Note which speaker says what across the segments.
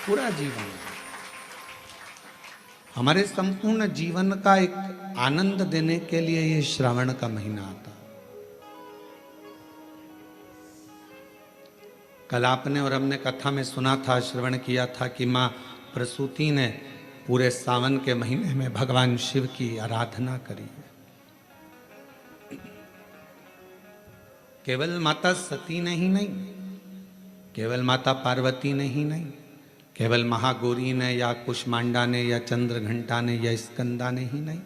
Speaker 1: पूरा जीवन हमारे संपूर्ण जीवन का एक आनंद देने के लिए ये श्रावण का महीना आता। कल आपने और हमने कथा में सुना था, श्रवण किया था कि माँ प्रसूति ने पूरे सावन के महीने में भगवान शिव की आराधना करी है। केवल माता सती ने ही नहीं, केवल माता पार्वती ने ही नहीं, केवल महागौरी ने या कुष्मांडा ने या चंद्रघंटा ने या स्कंदा ने ही नहीं,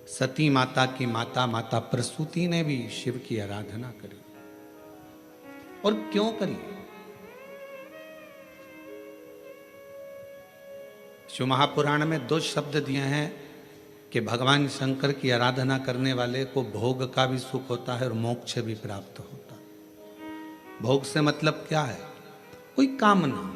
Speaker 1: सती माता की माता माता प्रसूति ने भी शिव की आराधना करी। और क्यों करी? शिव महापुराण में दो शब्द दिए हैं कि भगवान शंकर की आराधना करने वाले को भोग का भी सुख होता है और मोक्ष भी प्राप्त होता है। भोग से मतलब क्या है? कोई कामना,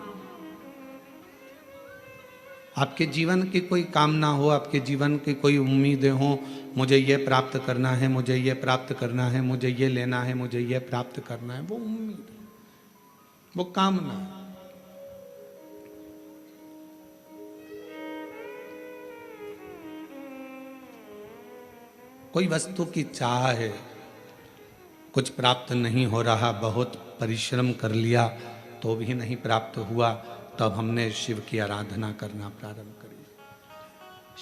Speaker 1: आपके जीवन की कोई कामना हो, आपके जीवन की कोई उम्मीदें हो, मुझे ये प्राप्त करना है, मुझे ये प्राप्त करना है, मुझे ये लेना है, मुझे ये प्राप्त करना है, वो उम्मीद है, वो कामना है। कोई वस्तु की चाह है, कुछ प्राप्त नहीं हो रहा, बहुत परिश्रम कर लिया तो भी नहीं प्राप्त हुआ, तब हमने शिव की आराधना करना प्रारंभ करी।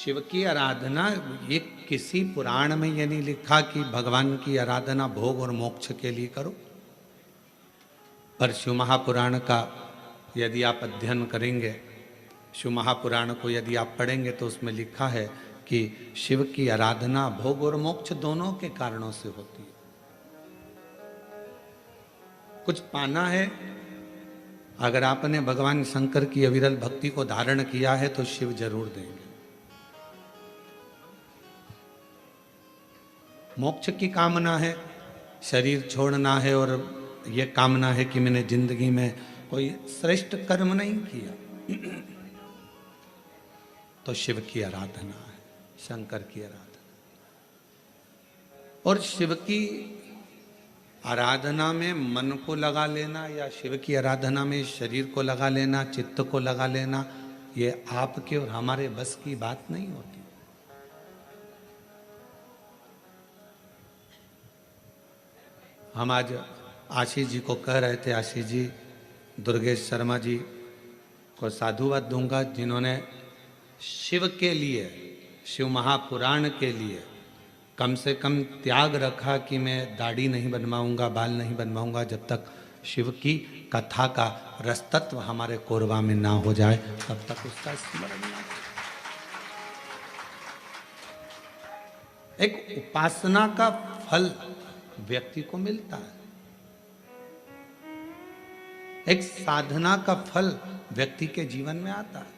Speaker 1: शिव की आराधना, ये किसी पुराण में ये नहीं लिखा कि भगवान की आराधना भोग और मोक्ष के लिए करो, पर शिव महापुराण का यदि आप अध्ययन करेंगे, शिव महापुराण को यदि आप पढ़ेंगे तो उसमें लिखा है कि शिव की आराधना भोग और मोक्ष दोनों के कारणों से होती है। कुछ पाना है, अगर आपने भगवान शंकर की अविरल भक्ति को धारण किया है तो शिव जरूर देंगे। मोक्ष की कामना है, शरीर छोड़ना है और यह कामना है कि मैंने जिंदगी में कोई श्रेष्ठ कर्म नहीं किया, तो शिव की आराधना है, शंकर की आराधना। और शिव की आराधना में मन को लगा लेना या शिव की आराधना में शरीर को लगा लेना, चित्त को लगा लेना, ये आपके और हमारे बस की बात नहीं होती। हम आज आशीष जी को कह रहे थे, आशीष जी दुर्गेश शर्मा जी को साधुवाद दूंगा, जिन्होंने शिव के लिए, शिव महापुराण के लिए कम से कम त्याग रखा कि मैं दाढ़ी नहीं बनवाऊंगा, बाल नहीं बनवाऊंगा जब तक शिव की कथा का रसतत्व हमारे कोरबा में ना हो जाए, तब तक उसका स्मरण ना हो। एक उपासना का फल व्यक्ति को मिलता है, एक साधना का फल व्यक्ति के जीवन में आता है।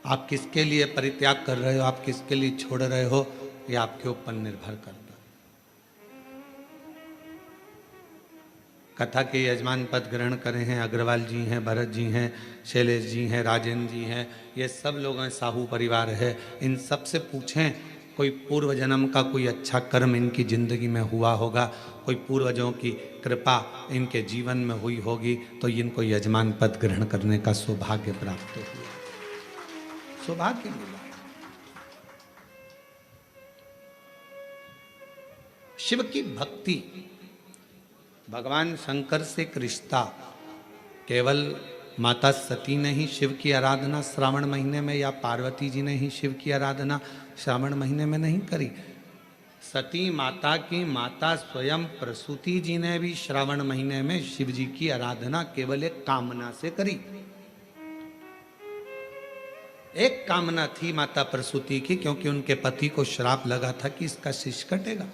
Speaker 1: आप किसके लिए परित्याग कर रहे हो, आप किसके लिए छोड़ रहे हो, ये आपके ऊपर निर्भर करता है। कथा के यजमान पद ग्रहण करे हैं अग्रवाल जी हैं, भरत जी हैं, शैलेश जी हैं, राजेंद्र जी हैं, ये सब लोग हैं, साहू परिवार है। इन सब से पूछें कोई पूर्व जन्म का कोई अच्छा कर्म इनकी जिंदगी में हुआ होगा, कोई पूर्वजों की कृपा इनके जीवन में हुई होगी, तो इनको यजमान पद ग्रहण करने का सौभाग्य प्राप्त हुआ, सौभाग्य मिला। शिव की भक्ति, भगवान शंकर से एक रिश्ता, केवल माता सती ने ही शिव की आराधना श्रावण महीने में या पार्वती जी ने ही शिव की आराधना श्रावण महीने में नहीं करी। सती माता की माता स्वयं प्रसूति जी ने भी श्रावण महीने में शिव जी की आराधना केवल एक कामना से करी। एक कामना थी माता प्रसूति की, क्योंकि उनके पति को श्राप लगा था कि इसका शीश कटेगा,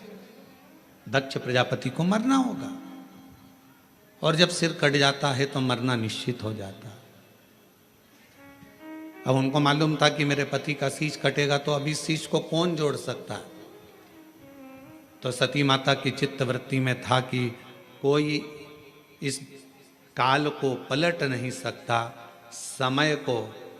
Speaker 1: दक्ष प्रजापति को मरना होगा, और जब सिर कट जाता है तो मरना निश्चित हो जाता है। अब उनको मालूम था कि मेरे पति का शीश कटेगा, तो अभी शीश को कौन जोड़ सकता है। तो सती माता की चित्त वृत्ति में था कि कोई इस काल को पलट नहीं सकता, समय को,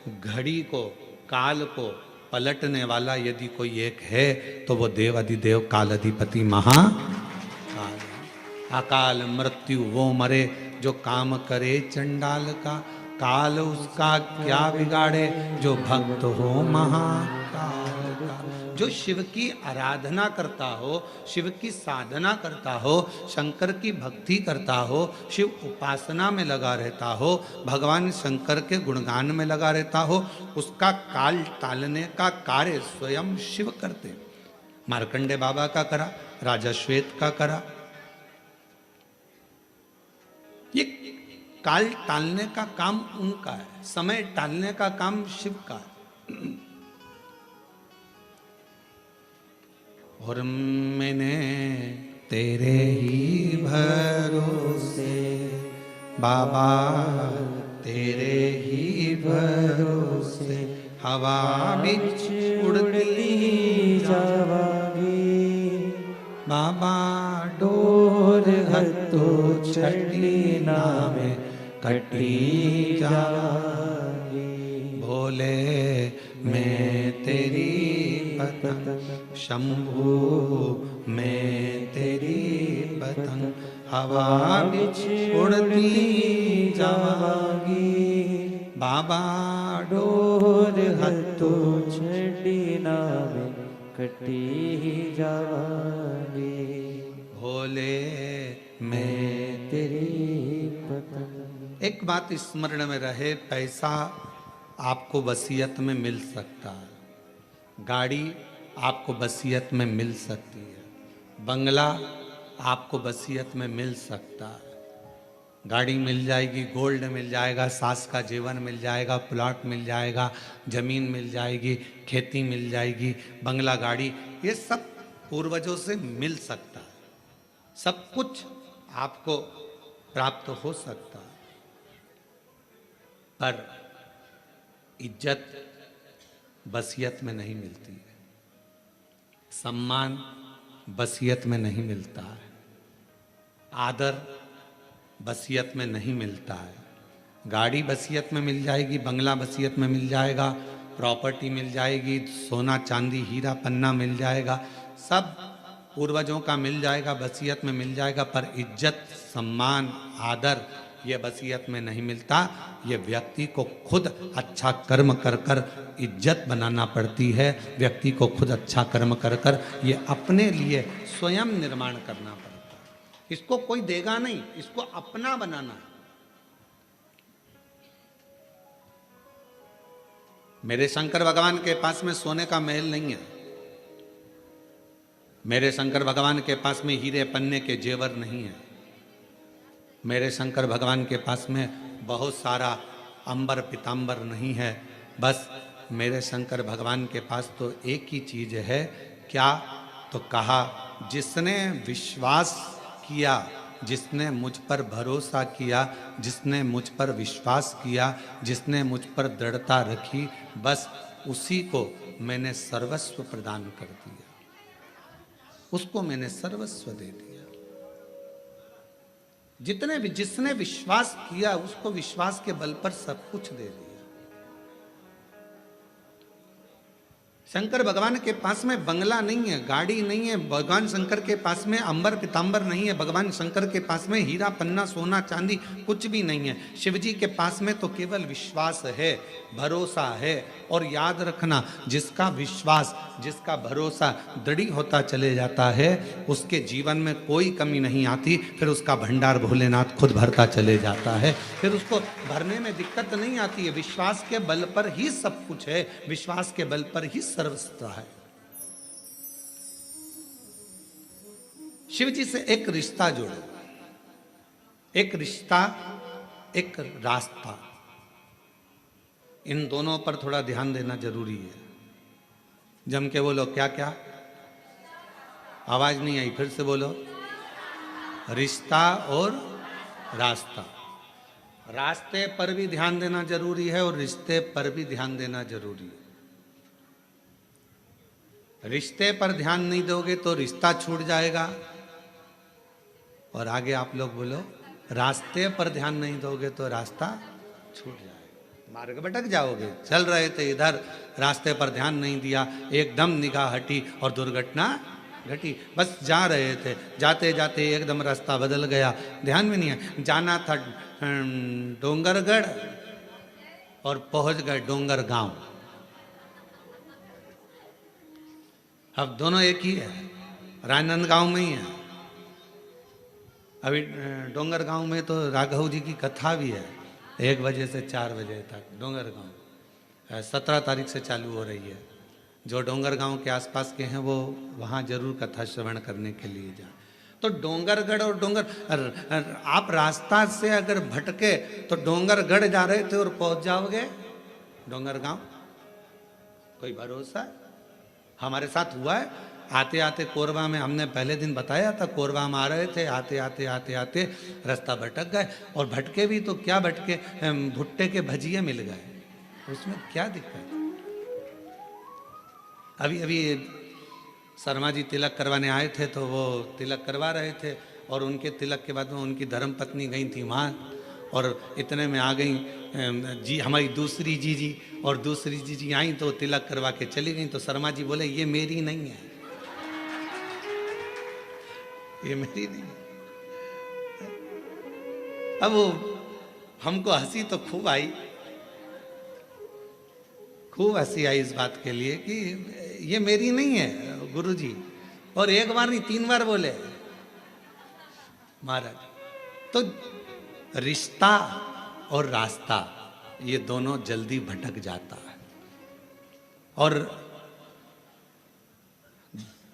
Speaker 1: घड़ी को, काल को पलटने वाला यदि कोई एक है तो वो देव अधिदेव काल अधिपति महाकाल। अकाल मृत्यु वो मरे जो काम करे चंडाल का, काल उसका क्या बिगाड़े जो भक्त हो महाकाल का। जो शिव की आराधना करता हो, शिव की साधना करता हो, शंकर की भक्ति करता हो, शिव उपासना में लगा रहता हो, भगवान शंकर के गुणगान में लगा रहता हो, उसका काल टालने का कार्य स्वयं शिव करते। मार्कंडे बाबा का करा, राजा श्वेत का करा। ये काल टालने का काम उनका है, समय टालने का काम शिव का है। और मैंने तेरे ही भरोसे बाबा, तेरे ही भरोसे हवा बिच उड़ती जावागी, बाबा डोर हत्तो छड़ी नामे कटी जावागी। भोले मैं तेरी पतंग, शंभू मैं तेरी पतंग, हवा बिच उड़ती जावागी, बाबा डोर हत्तो छड़ी नामे कटी जावागी। भोले मैं तेरी पतंग। एक बात स्मरण में रहे, पैसा आपको वसीयत में मिल सकता है, गाड़ी आपको वसीयत में मिल सकती है, बंगला आपको वसीयत में मिल सकता है। गाड़ी मिल जाएगी, गोल्ड मिल जाएगा, सास का जीवन मिल जाएगा, प्लॉट मिल जाएगा, जमीन मिल जाएगी, खेती मिल जाएगी, बंगला गाड़ी, ये सब पूर्वजों से मिल सकता है। सब कुछ आपको प्राप्त हो सकता है, पर इज्जत वसीयत में नहीं मिलती है, सम्मान वसीयत में नहीं मिलता है, आदर वसीयत में नहीं मिलता है। गाड़ी वसीयत में मिल जाएगी, बंगला वसीयत में मिल जाएगा, प्रॉपर्टी मिल जाएगी, सोना चांदी हीरा पन्ना मिल जाएगा, सब पूर्वजों का मिल जाएगा, वसीयत में मिल जाएगा, पर इज्जत सम्मान आदर ये वसीयत में नहीं मिलता। ये व्यक्ति को खुद अच्छा कर्म कर कर इज्जत बनाना पड़ती है, व्यक्ति को खुद अच्छा कर्म कर कर ये अपने लिए स्वयं निर्माण करना पड़ता है। इसको कोई देगा नहीं, इसको अपना बनाना है। मेरे शंकर भगवान के पास में सोने का महल नहीं है, मेरे शंकर भगवान के पास में हीरे पन्ने के जेवर नहीं है, मेरे शंकर भगवान के पास में बहुत सारा अंबर पीतांबर नहीं है। बस मेरे शंकर भगवान के पास तो एक ही चीज है, क्या? तो कहा जिसने विश्वास किया, जिसने मुझ पर भरोसा किया, जिसने मुझ पर विश्वास किया, जिसने मुझ पर दृढ़ता रखी, बस उसी को मैंने सर्वस्व प्रदान कर दिया, उसको मैंने सर्वस्व दे दिया। जिसने विश्वास किया उसको विश्वास के बल पर सब कुछ दे दिया। शंकर भगवान के पास में बंगला नहीं है, गाड़ी नहीं है, भगवान शंकर के पास में अंबर पीतांबर नहीं है, भगवान शंकर के पास में हीरा पन्ना सोना चांदी कुछ भी नहीं है। शिव जी के पास में तो केवल विश्वास है, भरोसा है। और याद रखना, जिसका विश्वास जिसका भरोसा दृढ़ होता चले जाता है, उसके जीवन में कोई कमी नहीं आती, फिर उसका भंडार भोलेनाथ खुद भरता चले जाता है, फिर उसको भरने में दिक्कत नहीं आती है। विश्वास के बल पर ही सब कुछ है, विश्वास के बल पर ही सर्वस्व है। शिव जी से एक रिश्ता जोड़ो, एक रिश्ता एक रास्ता, इन दोनों पर थोड़ा ध्यान देना जरूरी है। जम के बोलो, क्या क्या? आवाज नहीं आई, फिर से बोलो। रिश्ता और रास्ता। रास्ते पर भी ध्यान देना जरूरी है और रिश्ते पर भी ध्यान देना जरूरी है। रिश्ते पर ध्यान नहीं दोगे तो रिश्ता छूट जाएगा, और आगे आप लोग बोलो, रास्ते पर ध्यान नहीं दोगे तो रास्ता छूट जाएगा, मार्ग भटक जाओगे। चल रहे थे इधर, रास्ते पर ध्यान नहीं दिया, एकदम निगाह हटी और दुर्घटना घटी, बस जा रहे थे, जाते जाते एकदम रास्ता बदल गया, ध्यान में नहीं है। जाना था डोंगरगढ़ और पहुंच गए डोंगर गांव। अब दोनों एक ही है, राजनांदगांव में ही है। अभी डोंगर गांव में तो राघव जी की कथा भी है, 1 बजे से 4 बजे तक डोंगर गांव 17 तारीख से चालू हो रही है। जो डोंगर गांव के आसपास के हैं वो वहाँ जरूर कथा श्रवण करने के लिए जाएं। तो डोंगरगढ़ और आप रास्ता से अगर भटके तो डोंगरगढ़ जा रहे थे और पहुंच जाओगे डोंगर गांव, कोई भरोसा है? हमारे साथ हुआ है। आते आते कोरबा में, हमने पहले दिन बताया था, कोरबा में आ रहे थे, आते आते आते आते रास्ता भटक गए। और भटके भी तो क्या भटके, भुट्टे के भजिए मिल गए, उसमें क्या दिक्कत? अभी अभी शर्मा जी तिलक करवाने आए थे, तो वो तिलक करवा रहे थे और उनके तिलक के बाद में उनकी धर्म पत्नी गई थी वहाँ, और इतने में आ गई जी हमारी दूसरी जीजी, और दूसरी जीजी आई तो तिलक करवा के चली गई। तो शर्मा जी बोले ये मेरी नहीं है, ये मेरी नहीं है। अब वो हमको हंसी तो खूब आई, खूब हंसी आई इस बात के लिए कि ये मेरी नहीं है गुरुजी। और एक बार नहीं 3 बार बोले महाराज। तो रिश्ता और रास्ता ये दोनों जल्दी भटक जाता है, और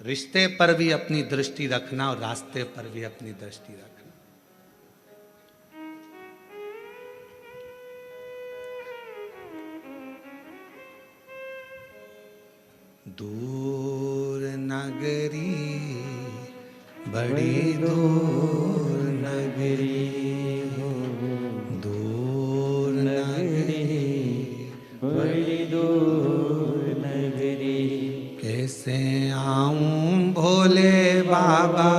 Speaker 1: रिश्ते पर भी अपनी दृष्टि रखना और रास्ते पर भी अपनी दृष्टि रखना। दूर नगरी, बड़ी दूर नगरी, दूर नगरी, बड़ी दूर नगरी। कैसे आऊं भोले बाबा,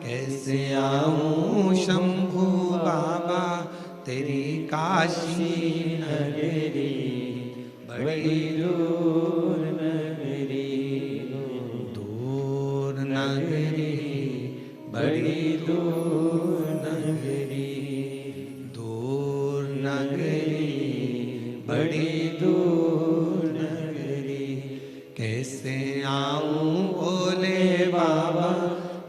Speaker 1: कैसे आऊं शंभू बाबा, तेरी काशी नगरी बड़ी दूर नगरी, दूर नगरी, बड़ी दूर नगरी, दूर नगरी, बड़ी दूर नगरी। कैसे आऊं भोले बाबा,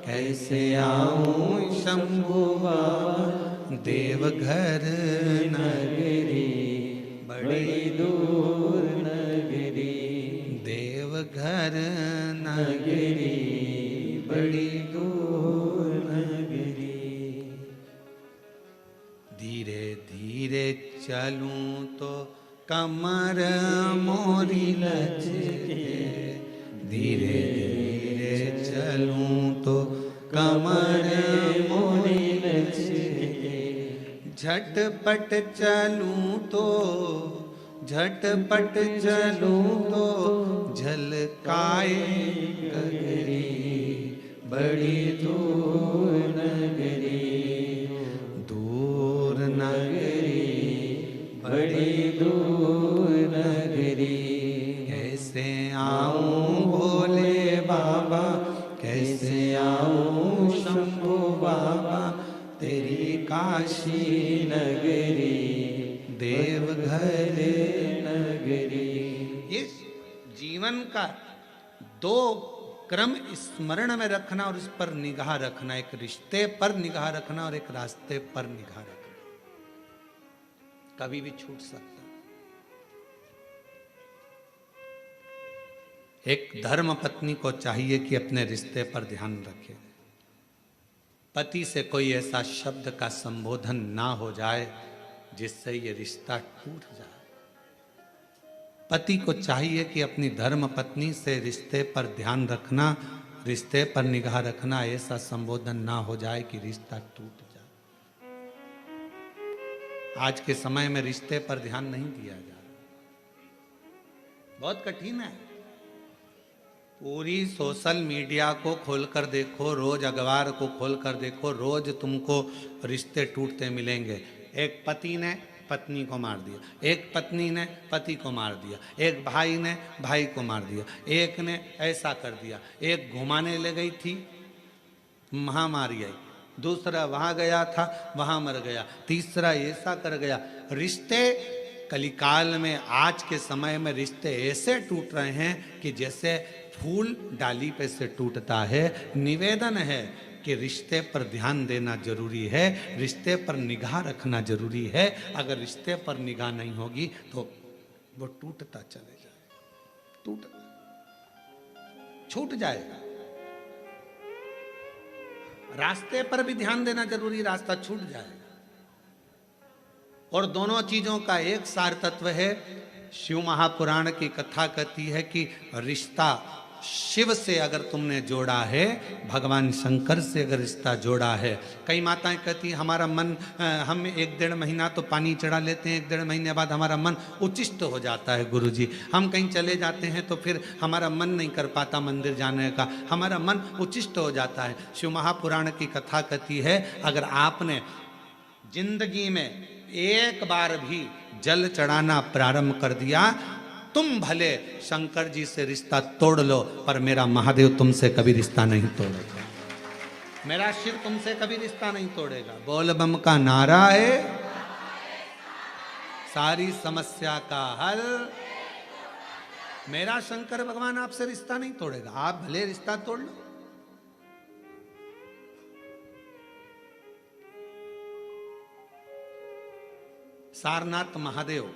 Speaker 1: कैसे आऊं शंभू बाबा, देवघर नगरी बड़ी दूर नगरी, देवघर नगरी बड़ी दूर नगरी। धीरे धीरे चलूं तो कमर मोरी लचके, धीरे धीरे चलूं तो कमर मोरी लचके, झटपट चलूं तो, झटपट चलूं तो झलकाए गगरी बड़ी दूर नगरी, दूर नगरी, बड़ी दूर नगरी। कैसे आऊं भोले बाबा, कैसे आऊं शंभू बाबा, तेरी काशी नगरी देवघर नगरी। ये जीवन का 2 क्रम स्मरण में रखना और इस पर निगाह रखना, एक रिश्ते पर निगाह रखना और एक रास्ते पर निगाह रखना, कभी भी छूट सकता। एक धर्म पत्नी को चाहिए कि अपने रिश्ते पर ध्यान रखे, पति से कोई ऐसा शब्द का संबोधन ना हो जाए जिससे ये रिश्ता टूट जाए। पति को चाहिए कि अपनी धर्म पत्नी से रिश्ते पर ध्यान रखना, रिश्ते पर निगाह रखना, ऐसा संबोधन ना हो जाए कि रिश्ता टूट जाए। आज के समय में रिश्ते पर ध्यान नहीं दिया जा रहा, बहुत कठिन है। पूरी सोशल मीडिया को खोलकर देखो, रोज अखबार को खोलकर देखो, रोज तुमको रिश्ते टूटते मिलेंगे। एक पति ने पत्नी को मार दिया, एक पत्नी ने पति को मार दिया, एक भाई ने भाई को मार दिया, एक ने ऐसा कर दिया, एक घुमाने ले गई थी महामारी आई, दूसरा वहां गया था वहां मर गया, तीसरा ऐसा कर गया। रिश्ते कलिकाल में आज के समय में रिश्ते ऐसे टूट रहे हैं कि जैसे फूल डाली पे से टूटता है। निवेदन है कि रिश्ते पर ध्यान देना जरूरी है, रिश्ते पर निगाह रखना जरूरी है। अगर रिश्ते पर निगाह नहीं होगी तो वो टूटता चले जाएगा, छूट जाएगा। रास्ते पर भी ध्यान देना जरूरी, रास्ता छूट जाएगा। और दोनों चीजों का एक सार तत्व है। शिव महापुराण की कथा कहती है कि रिश्ता शिव से अगर तुमने जोड़ा है, भगवान शंकर से अगर रिश्ता जोड़ा है। कई माताएं कहती हैं हमारा मन, हम 1-1.5 महीना तो पानी चढ़ा लेते हैं, 1-1.5 महीने बाद हमारा मन उचिष्ट हो जाता है गुरुजी। हम कहीं चले जाते हैं तो फिर हमारा मन नहीं कर पाता मंदिर जाने का, हमारा मन उचिष्ट हो जाता है। शिव महापुराण की कथा कहती है अगर आपने जिंदगी में एक बार भी जल चढ़ाना प्रारंभ कर दिया, तुम भले शंकर जी से रिश्ता तोड़ लो पर मेरा महादेव तुमसे कभी रिश्ता नहीं तोड़ेगा, मेरा शिव तुमसे कभी रिश्ता नहीं तोड़ेगा। बोल बम का नारा है सारी समस्या का हल, मेरा शंकर भगवान आपसे रिश्ता नहीं तोड़ेगा, आप भले रिश्ता तोड़ लो। सारनाथ महादेव,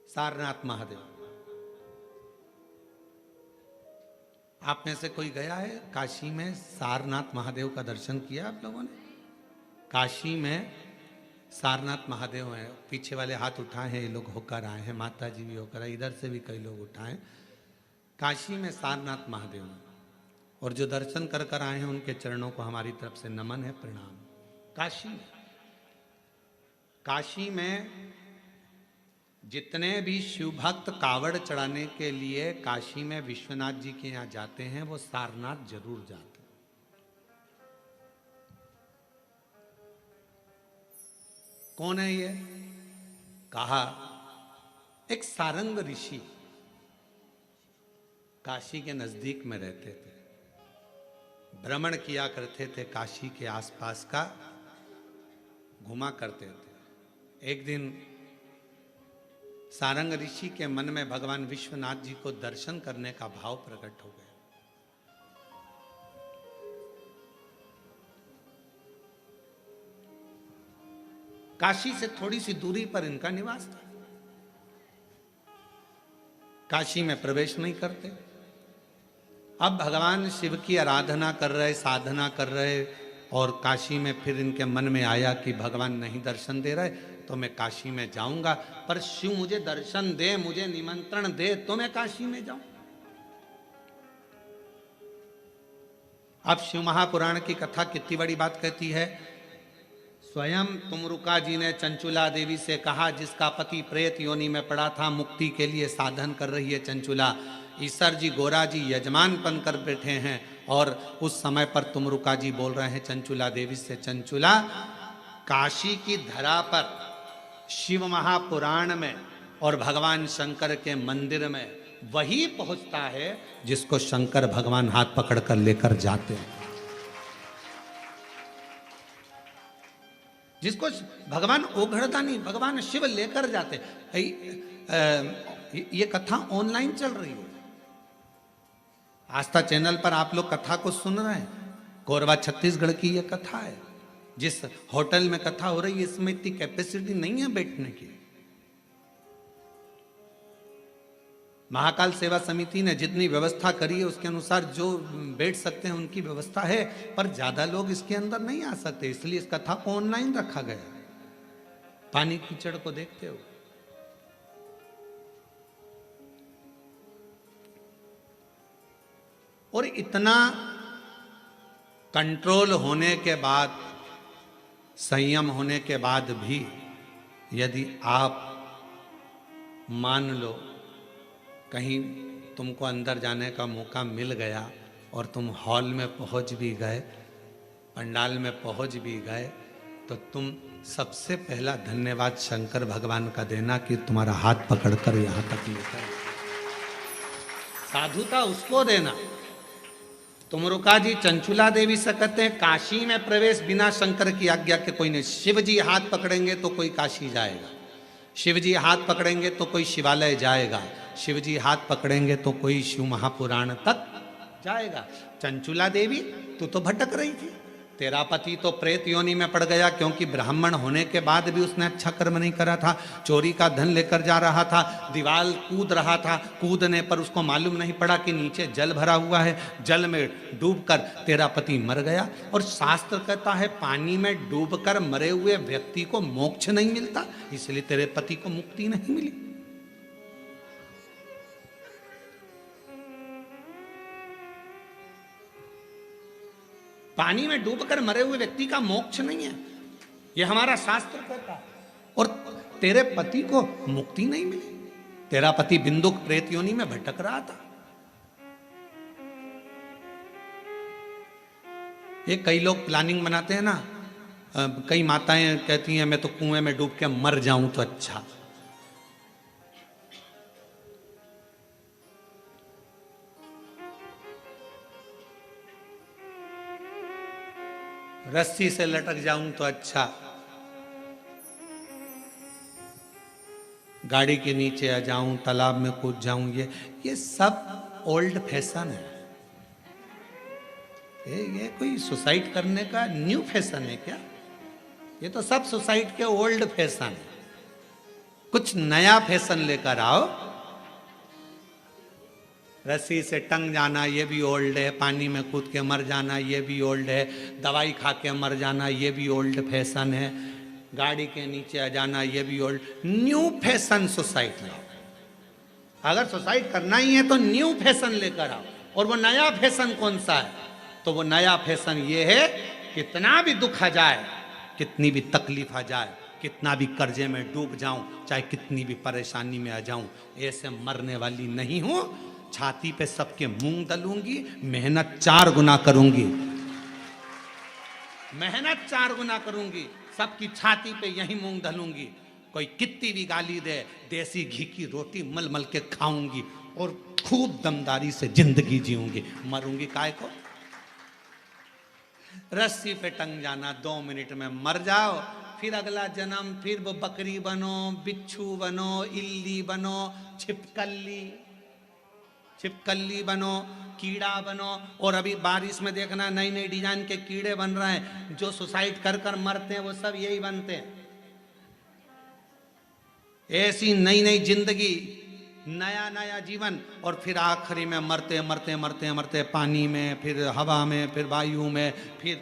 Speaker 1: सारनाथ महादेव, आप में से कोई गया है काशी में? सारनाथ महादेव का दर्शन किया आप लोगों ने? काशी में सारनाथ महादेव हैं, पीछे वाले हाथ उठाए हैं, ये लोग होकर आए हैं, माता जी भी होकर आए, इधर से भी कई लोग उठाए। काशी में सारनाथ महादेव हैं और जो दर्शन कर कर आए हैं उनके चरणों को हमारी तरफ से नमन है, प्रणाम। काशी में जितने भी शिव भक्त कावड़ चढ़ाने के लिए काशी में विश्वनाथ जी के यहाँ जाते हैं वो सारनाथ जरूर जाते हैं। कौन है ये? कहा एक सारंग ऋषि काशी के नजदीक में रहते थे, भ्रमण किया करते थे, काशी के आसपास का घुमा करते थे। एक दिन सारंग ऋषि के मन में भगवान विश्वनाथ जी को दर्शन करने का भाव प्रकट हो गया। काशी से थोड़ी सी दूरी पर इनका निवास था। काशी में प्रवेश नहीं करते। अब भगवान शिव की आराधना कर रहे, साधना कर रहे, और काशी में फिर इनके मन में आया कि भगवान नहीं दर्शन दे रहे तो मैं काशी में जाऊंगा, पर शिव मुझे दर्शन दे, मुझे निमंत्रण दे तो मैं काशी में जाऊं। अब शिव महापुराण की कथा कितनी बड़ी बात कहती है। स्वयं तुमरुका जी ने चंचुला देवी से कहा, जिसका पति प्रेत योनि में पड़ा था, मुक्ति के लिए साधन कर रही है चंचुला, ईसर जी गोरा जी यजमान बन कर बैठे हैं। और उस समय पर तुमरुका जी बोल रहे हैं चंचुला देवी से, चंचुला काशी की धरा पर शिव महापुराण में और भगवान शंकर के मंदिर में वही पहुंचता है जिसको शंकर भगवान हाथ पकड़ कर लेकर जाते हैं, जिसको भगवान ओघड़दानी भगवान शिव लेकर जाते। ये कथा ऑनलाइन चल रही है, आस्था चैनल पर आप लोग कथा को सुन रहे हैं। कोरबा छत्तीसगढ़ की ये कथा है। जिस होटल में कथा हो रही है इसमें इतनी कैपेसिटी नहीं है बैठने की। महाकाल सेवा समिति ने जितनी व्यवस्था करी है उसके अनुसार जो बैठ सकते हैं उनकी व्यवस्था है, पर ज्यादा लोग इसके अंदर नहीं आ सकते, इसलिए इस कथा को ऑनलाइन रखा गया, पानी कीचड़ को देखते हो। और इतना कंट्रोल होने के बाद, संयम होने के बाद भी यदि आप मान लो कहीं तुमको अंदर जाने का मौका मिल गया और तुम हॉल में पहुंच भी गए, पंडाल में पहुंच भी गए, तो तुम सबसे पहला धन्यवाद शंकर भगवान का देना कि तुम्हारा हाथ पकड़कर यहां तक लेकर साधुता उसको देना। तुम रुका जी चंचुला देवी से कहते हैं काशी में प्रवेश बिना शंकर की आज्ञा के कोई नहीं। शिव जी हाथ पकड़ेंगे तो कोई काशी जाएगा, शिव जी हाथ पकड़ेंगे तो कोई शिवालय जाएगा, शिव जी हाथ पकड़ेंगे तो कोई शिव महापुराण तक जाएगा। चंचुला देवी तू तो भटक रही थी, तेरा पति तो प्रेत योनि में पड़ गया क्योंकि ब्राह्मण होने के बाद भी उसने अच्छा कर्म नहीं करा था। चोरी का धन लेकर जा रहा था, दीवार कूद रहा था, कूदने पर उसको मालूम नहीं पड़ा कि नीचे जल भरा हुआ है, जल में डूबकर तेरा पति मर गया। और शास्त्र कहता है पानी में डूबकर मरे हुए व्यक्ति को मोक्ष नहीं मिलता, इसलिए तेरे पति को मुक्ति नहीं मिली। पानी में डूबकर मरे हुए व्यक्ति का मोक्ष नहीं है, यह हमारा शास्त्र कहता है। और तेरे पति को मुक्ति नहीं मिली, तेरा पति बिंदुक प्रेत योनि में भटक रहा था। ये कई लोग प्लानिंग बनाते हैं ना, कई माताएं कहती हैं मैं तो कुएं में डूब के मर जाऊं तो अच्छा। रस्सी से लटक जाऊं तो अच्छा, गाड़ी के नीचे आ जाऊं, तालाब में कूद जाऊं, ये सब ओल्ड फैशन है। ये कोई सुसाइड करने का न्यू फैशन है क्या? ये तो सब सुसाइड के ओल्ड फैशन है। कुछ नया फैशन लेकर आओ। रस्सी से टंग जाना ये भी ओल्ड है, पानी में कूद के मर जाना ये भी ओल्ड है, दवाई खा के मर जाना ये भी ओल्ड फैशन है, गाड़ी के नीचे आ जाना ये भी ओल्ड। न्यू फैशन सुसाइड लाओ। अगर सुसाइड करना ही है तो न्यू फैशन लेकर आओ। और वो नया फैशन कौन सा है? तो वो नया फैशन ये है कितना भी दुख आ जाए, कितनी भी तकलीफ आ जाए, कितना भी कर्जे में डूब जाऊं, चाहे कितनी भी परेशानी में आ जाऊं, ऐसे मरने वाली नहीं हूं। छाती पे सबके मूंग दलूंगी, मेहनत 4 गुना करूंगी, मेहनत 4 गुना करूंगी, सबकी छाती पे यही मूंग दलूंगी। कोई कितनी भी गाली दे, देसी घी की रोटी मल मल के खाऊंगी और खूब दमदारी से जिंदगी जीऊंगी। मरूंगी काय को? रस्सी पे टंग जाना, 2 मिनट में मर जाओ, फिर अगला जन्म फिर वो बकरी बनो, बिच्छू बनो, इल्ली बनो, छिपकली बनो, कीड़ा बनो। और अभी बारिश में देखना नई नई डिजाइन के कीड़े बन रहे हैं, जो सुसाइड कर कर मरते हैं वो सब यही बनते हैं। ऐसी नई नई जिंदगी, नया नया जीवन, और फिर आखिरी में मरते मरते मरते मरते पानी में, फिर हवा में, फिर वायु में, फिर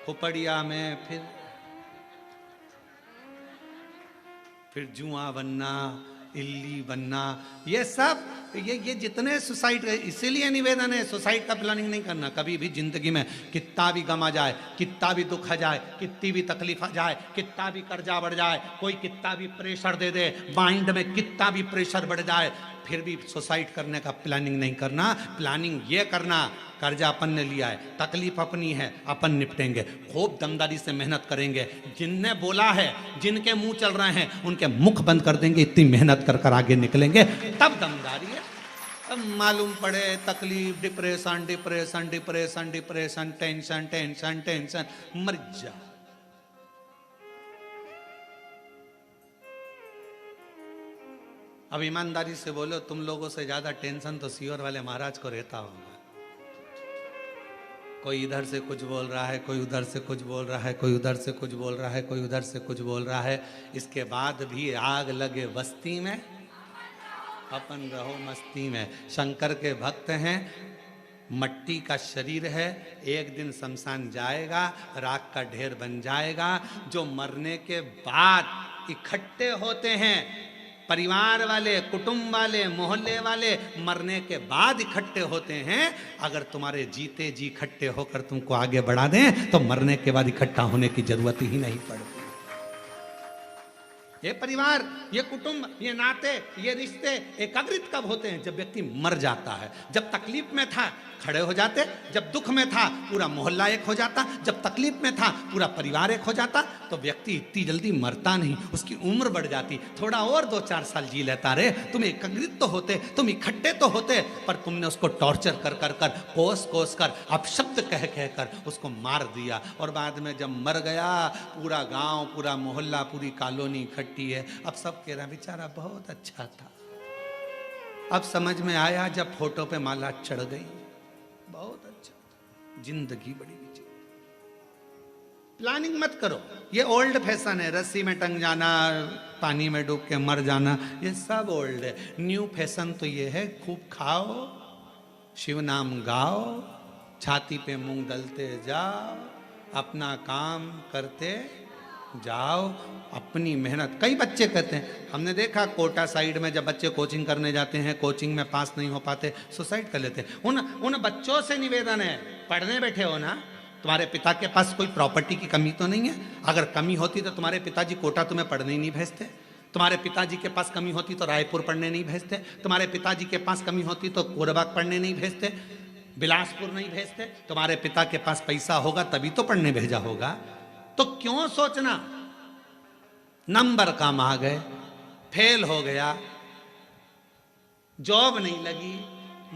Speaker 1: खोपड़िया में, फिर जुआ बनना, इल्ली बनना। ये सब ये जितने सुसाइड, इसीलिए निवेदन है सुसाइड का प्लानिंग नहीं करना कभी भी जिंदगी में। कितना भी गम आ जाए, कितना भी दुख आ जाए, कितनी भी तकलीफ आ जाए, कितना भी कर्जा बढ़ जाए, कोई कितना भी प्रेशर दे दे, माइंड में कितना भी प्रेशर बढ़ जाए, फिर भी सुसाइड करने का प्लानिंग नहीं करना। प्लानिंग ये करना कर्जा अपन ने लिया है, तकलीफ अपनी है, अपन निपटेंगे, खूब दमदारी से मेहनत करेंगे। जिनने बोला है, जिनके मुंह चल रहे हैं, उनके मुख बंद कर देंगे, इतनी मेहनत कर कर आगे निकलेंगे, तब दमदारी है। अब मालूम पड़े तकलीफ, depression depression depression depression, tension tension tension, मर जा। अब ईमानदारी से बोलो, तुम लोगों से ज्यादा टेंशन तो सीहोर वाले महाराज को रहता होगा। कोई इधर से कुछ बोल रहा है, कोई उधर से कुछ बोल रहा है, कोई उधर से कुछ बोल रहा है, कोई उधर से कुछ बोल रहा है। इसके बाद भी आग लगे बस्ती में, अपन रहो मस्ती में। शंकर के भक्त हैं, मट्टी का शरीर है, एक दिन शमशान जाएगा, राख का ढेर बन जाएगा। जो मरने के बाद इकट्ठे होते हैं, परिवार वाले, कुटुंब वाले, मोहल्ले वाले, मरने के बाद इकट्ठे होते हैं। अगर तुम्हारे जीते जी इकट्ठे होकर तुमको आगे बढ़ा दें तो मरने के बाद इकट्ठा होने की जरूरत ही नहीं पड़ती। ये परिवार, ये कुटुंब, ये नाते, ये रिश्ते एकाग्रित कब होते हैं? जब व्यक्ति मर जाता है। जब तकलीफ में था खड़े हो जाते, जब दुख में था पूरा मोहल्ला एक हो जाता, जब तकलीफ में था पूरा परिवार एक हो जाता। तो व्यक्ति इतनी जल्दी मरता नहीं, उसकी उम्र बढ़ जाती, थोड़ा और 2-4 साल जी लेता। रे तुम एकाग्रित तो होते, तुम इकट्ठे तो होते, पर तुमने उसको टॉर्चर कर कर कर, कोस कोस कर, अपशब्द कह कह कर उसको मार दिया। और बाद में जब मर गया, पूरा गांव, पूरा मोहल्ला, पूरी कॉलोनी इकट्ठी है। अब सब कह रहा बेचारा बहुत अच्छा था। अब समझ में आया जब फोटो पे माला चढ़ गई, बहुत अच्छा था। जिंदगी बड़ी विचित्र। प्लानिंग मत करो, ये ओल्ड फैशन है। रस्सी में टंग जाना, पानी में डूब के मर जाना, ये सब ओल्ड है। न्यू फैशन तो ये है, खूब खाओ, शिव नाम गाओ, छाती पे मूंग दलते जाओ, अपना काम करते जाओ, अपनी मेहनत। कई बच्चे कहते हैं, हमने देखा कोटा साइड में जब बच्चे कोचिंग करने जाते हैं, कोचिंग में पास नहीं हो पाते, सुसाइड कर लेते हैं। उन बच्चों से निवेदन है, पढ़ने बैठे हो ना, तुम्हारे पिता के पास कोई प्रॉपर्टी की कमी तो नहीं है? अगर कमी होती तो तुम्हारे पिताजी कोटा तुम्हें पढ़ने ही नहीं भेजते। तुम्हारे पिताजी के पास कमी होती तो रायपुर पढ़ने नहीं भेजते। तुम्हारे पिताजी के पास कमी होती तो कोरबाग पढ़ने नहीं भेजते, बिलासपुर नहीं भेजते। तुम्हारे पिता के पास पैसा होगा तभी तो पढ़ने भेजा होगा। तो क्यों सोचना नंबर कम आ गए, फेल हो गया, जॉब नहीं लगी,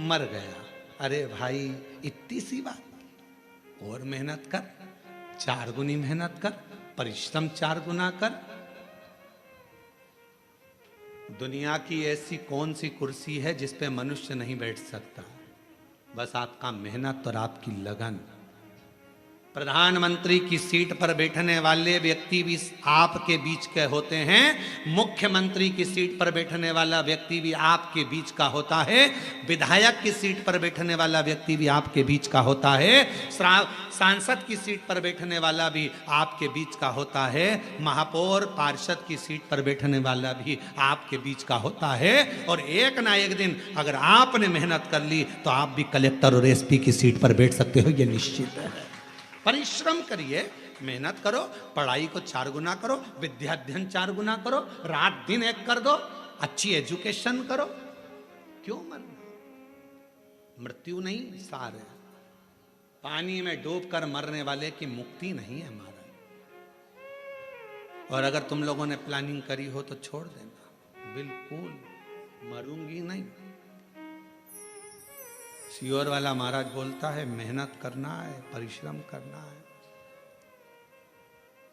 Speaker 1: मर गया। अरे भाई इतनी सी बात, और मेहनत कर, 4 गुनी मेहनत कर, परिश्रम 4 गुना कर। दुनिया की ऐसी कौन सी कुर्सी है जिस पे मनुष्य नहीं बैठ सकता? बस आपका मेहनत और आपकी लगन। प्रधानमंत्री की सीट पर बैठने वाले व्यक्ति भी आपके बीच के होते हैं, मुख्यमंत्री की सीट पर बैठने वाला व्यक्ति भी आपके बीच का होता है, विधायक की सीट पर बैठने वाला व्यक्ति भी आपके बीच का होता है, सांसद की सीट पर बैठने वाला भी आपके बीच का होता है, महापौर पार्षद की सीट पर बैठने वाला भी आपके बीच का होता है। और एक ना एक दिन अगर आपने मेहनत कर ली तो आप भी कलेक्टर और एसपी की सीट पर बैठ सकते हो, यह निश्चित है। परिश्रम करिए, मेहनत करो, पढ़ाई को 4 गुना करो, विद्याध्ययन 4 गुना करो, रात दिन एक कर दो, अच्छी एजुकेशन करो। क्यों मरना? मृत्यु नहीं सार है। पानी में डूबकर मरने वाले की मुक्ति नहीं है हमारा। और अगर तुम लोगों ने प्लानिंग करी हो तो छोड़ देना, बिल्कुल मरूंगी नहीं। सियोर वाला महाराज बोलता है मेहनत करना है, परिश्रम करना है।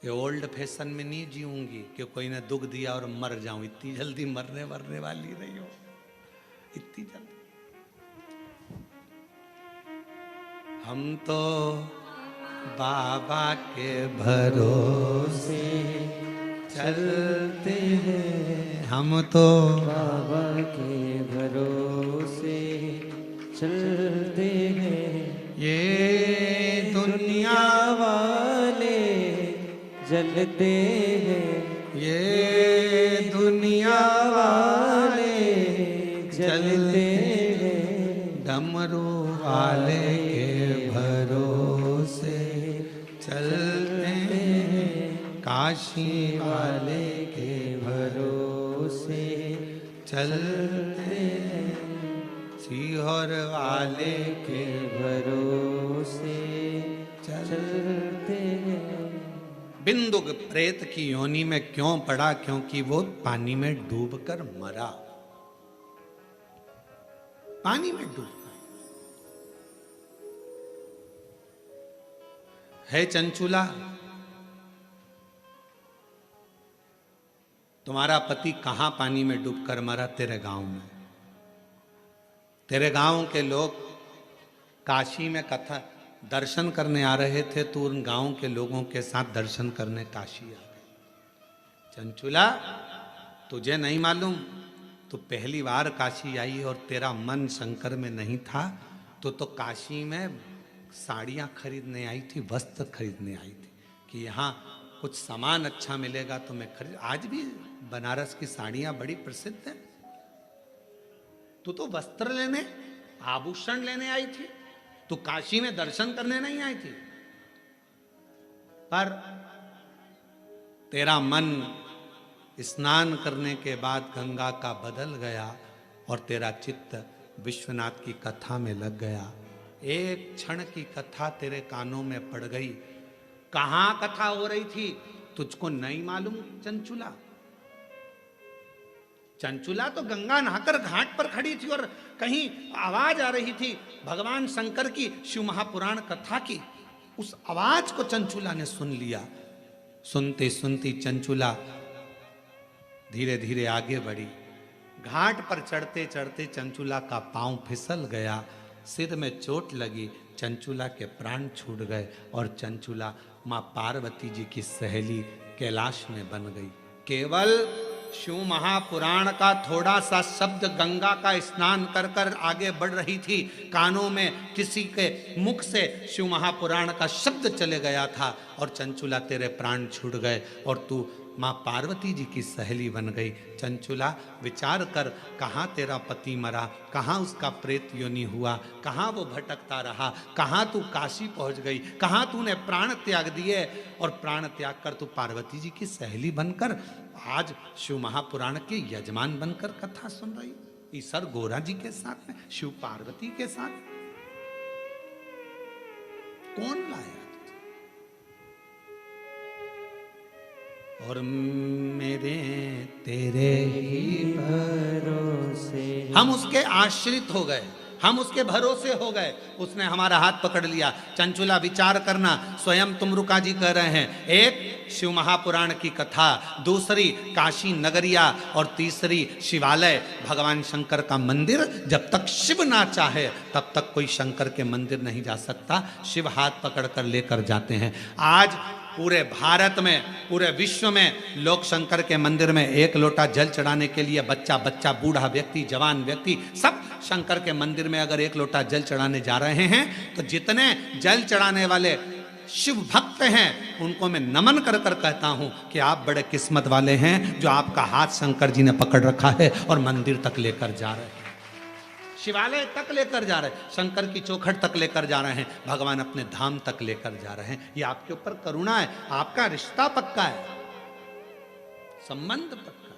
Speaker 1: ये ओल्ड फैशन में नहीं जीऊंगी कि कोई ने दुख दिया और मर जाऊं। इतनी जल्दी मरने वाली नहीं हो, इतनी जल्दी। हम तो बाबा के भरोसे चलते हैं, हम तो
Speaker 2: बाबा के भरोसे चलते हैं।
Speaker 1: ये दुनिया
Speaker 2: वाले जलते हैं,
Speaker 1: ये दुनिया
Speaker 2: वाले जलते हैं।
Speaker 1: डमरू वाले के भरोसे चलते हैं, काशी वाले के भरोसे चलते हैं, सीहोर वाले के
Speaker 2: भरोसे चलते हैं।
Speaker 1: बिंदु प्रेत की योनि में क्यों पड़ा? क्योंकि वो पानी में डूबकर मरा, पानी में डूब है। चंचुला, तुम्हारा पति कहां पानी में डूबकर मरा? तेरे गांव में। तेरे गांव के लोग काशी में कथा दर्शन करने आ रहे थे, तो उन गांव के लोगों के साथ दर्शन करने काशी आ गए। चंचुला, तुझे नहीं मालूम, तू पहली बार काशी आई और तेरा मन शंकर में नहीं था, तो काशी में साड़ियां खरीदने आई थी, वस्त्र खरीदने आई थी कि यहाँ कुछ सामान अच्छा मिलेगा तो मैं खरीद। आज भी बनारस की साड़ियां बड़ी प्रसिद्ध हैं। तू तो वस्त्र लेने, आभूषण लेने आई थी, तू काशी में दर्शन करने नहीं आई थी। पर तेरा मन स्नान करने के बाद गंगा का बदल गया और तेरा चित्त विश्वनाथ की कथा में लग गया। एक क्षण की कथा तेरे कानों में पड़ गई। कहां कथा हो रही थी तुझको नहीं मालूम चंचुला? चंचुला तो गंगा नहाकर घाट पर खड़ी थी और कहीं आवाज आ रही थी भगवान शंकर की शिव महापुराण कथा की। उस आवाज को चंचुला ने सुन लिया। सुनते सुनती चंचुला धीरे धीरे आगे बढ़ी। घाट पर चढ़ते चढ़ते चंचुला का पांव फिसल गया, सिर में चोट लगी, चंचुला के प्राण छूट गए और चंचुला मां पार्वती जी की सहेली कैलाश में बन गई। केवल शिव महापुराण का थोड़ा सा शब्द गंगा का स्नान कर कर आगे बढ़ रही थी, कानों में किसी के मुख से शिव महापुराण का शब्द चले गया था और चंचुला तेरे प्राण छूट गए और तू माँ पार्वती जी की सहेली बन गई। चंचुला विचार कर, कहाँ तेरा पति मरा, कहाँ उसका प्रेत योनि हुआ, कहाँ वो भटकता रहा, कहाँ तू काशी पहुंच गई, कहाँ तूने प्राण त्याग दिए और प्राण त्याग कर तू पार्वती जी की सहेली बनकर आज शिव महापुराण के यजमान बनकर कथा सुन रही। ईसर गोरा जी के साथ में, शिव पार्वती के साथ कौन लाया? और मेरे तेरे ही
Speaker 2: भरोसे
Speaker 1: हम उसके आश्रित हो गए, हम उसके भरोसे हो गए। उसने हमारा हाथ पकड़ लिया। चंचुला विचार करना, स्वयं तुमरुका जी कह रहे हैं, एक शिव महापुराण की कथा, दूसरी काशी नगरिया और तीसरी शिवालय, भगवान शंकर का मंदिर। जब तक शिव ना चाहे तब तक कोई शंकर के मंदिर नहीं जा सकता। शिव हाथ पकड़ कर लेकर जाते हैं। आज पूरे भारत में, पूरे विश्व में लोग शंकर के मंदिर में एक लोटा जल चढ़ाने के लिए बच्चा बच्चा, बूढ़ा व्यक्ति, जवान व्यक्ति, सब शंकर के मंदिर में अगर एक लोटा जल चढ़ाने जा रहे हैं तो जितने जल चढ़ाने वाले शिव भक्त हैं उनको मैं नमन कर कर कहता हूं कि आप बड़े किस्मत वाले हैं जो आपका हाथ शंकर जी ने पकड़ रखा है और मंदिर तक लेकर जा रहे हैं, शिवालय तक लेकर जा रहे हैं, शंकर की चौखट तक लेकर जा रहे हैं, भगवान अपने धाम तक लेकर जा रहे हैं। ये आपके ऊपर करुणा है, आपका रिश्ता पक्का है, संबंध पक्का है।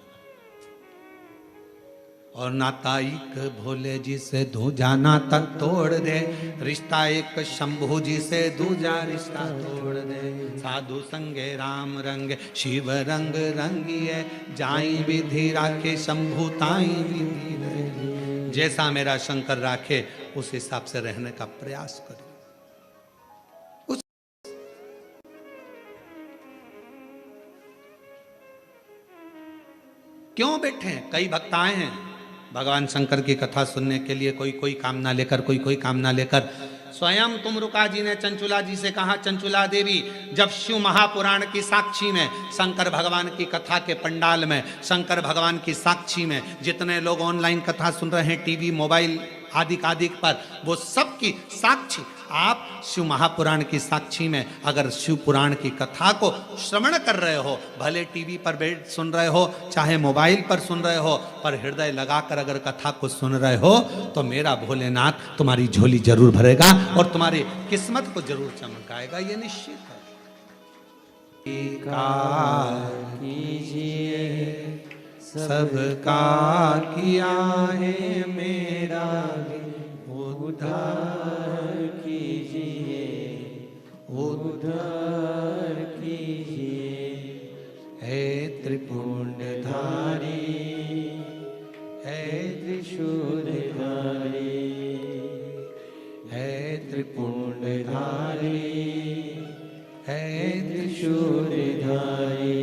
Speaker 1: और नाता एक भोले जी से दूजा नाता तोड़ दे, रिश्ता एक शंभू जी से दूजा रिश्ता तोड़ दे। साधु संगे राम रंग शिव रंग रंगिए, जाई विधि राखे शंभू ताई विधि रंगिए। जैसा मेरा शंकर राखे उस हिसाब से रहने का प्रयास करो। क्यों बैठे हैं? कई भक्त आए हैं भगवान शंकर की कथा सुनने के लिए, कोई कामना लेकर, कोई कामना लेकर। स्वयं तुमरुका जी ने चंचुला जी से कहा, चंचुला देवी, जब शिव महापुराण की साक्षी में, शंकर भगवान की कथा के पंडाल में, शंकर भगवान की साक्षी में जितने लोग ऑनलाइन कथा सुन रहे हैं, टीवी मोबाइल आदि पर, वो सब की साक्षी आप शिव महापुराण की साक्षी में अगर शिव पुराण की कथा को श्रवण कर रहे हो, भले टीवी पर बैठ सुन रहे हो चाहे मोबाइल पर सुन रहे हो, पर हृदय लगाकर अगर कथा को सुन रहे हो तो मेरा भोलेनाथ तुम्हारी झोली जरूर भरेगा और तुम्हारी किस्मत को जरूर चमकाएगा, ये निश्चित है।
Speaker 2: कीजिए
Speaker 1: सबका किया है मेरा
Speaker 2: उद्धार कीजिए, उद्धार कीजिए।
Speaker 1: हे
Speaker 2: त्रिपुंडधारी, है त्रिशूलधारी, है त्रिपुंडधारी, है त्रिशूलधारी।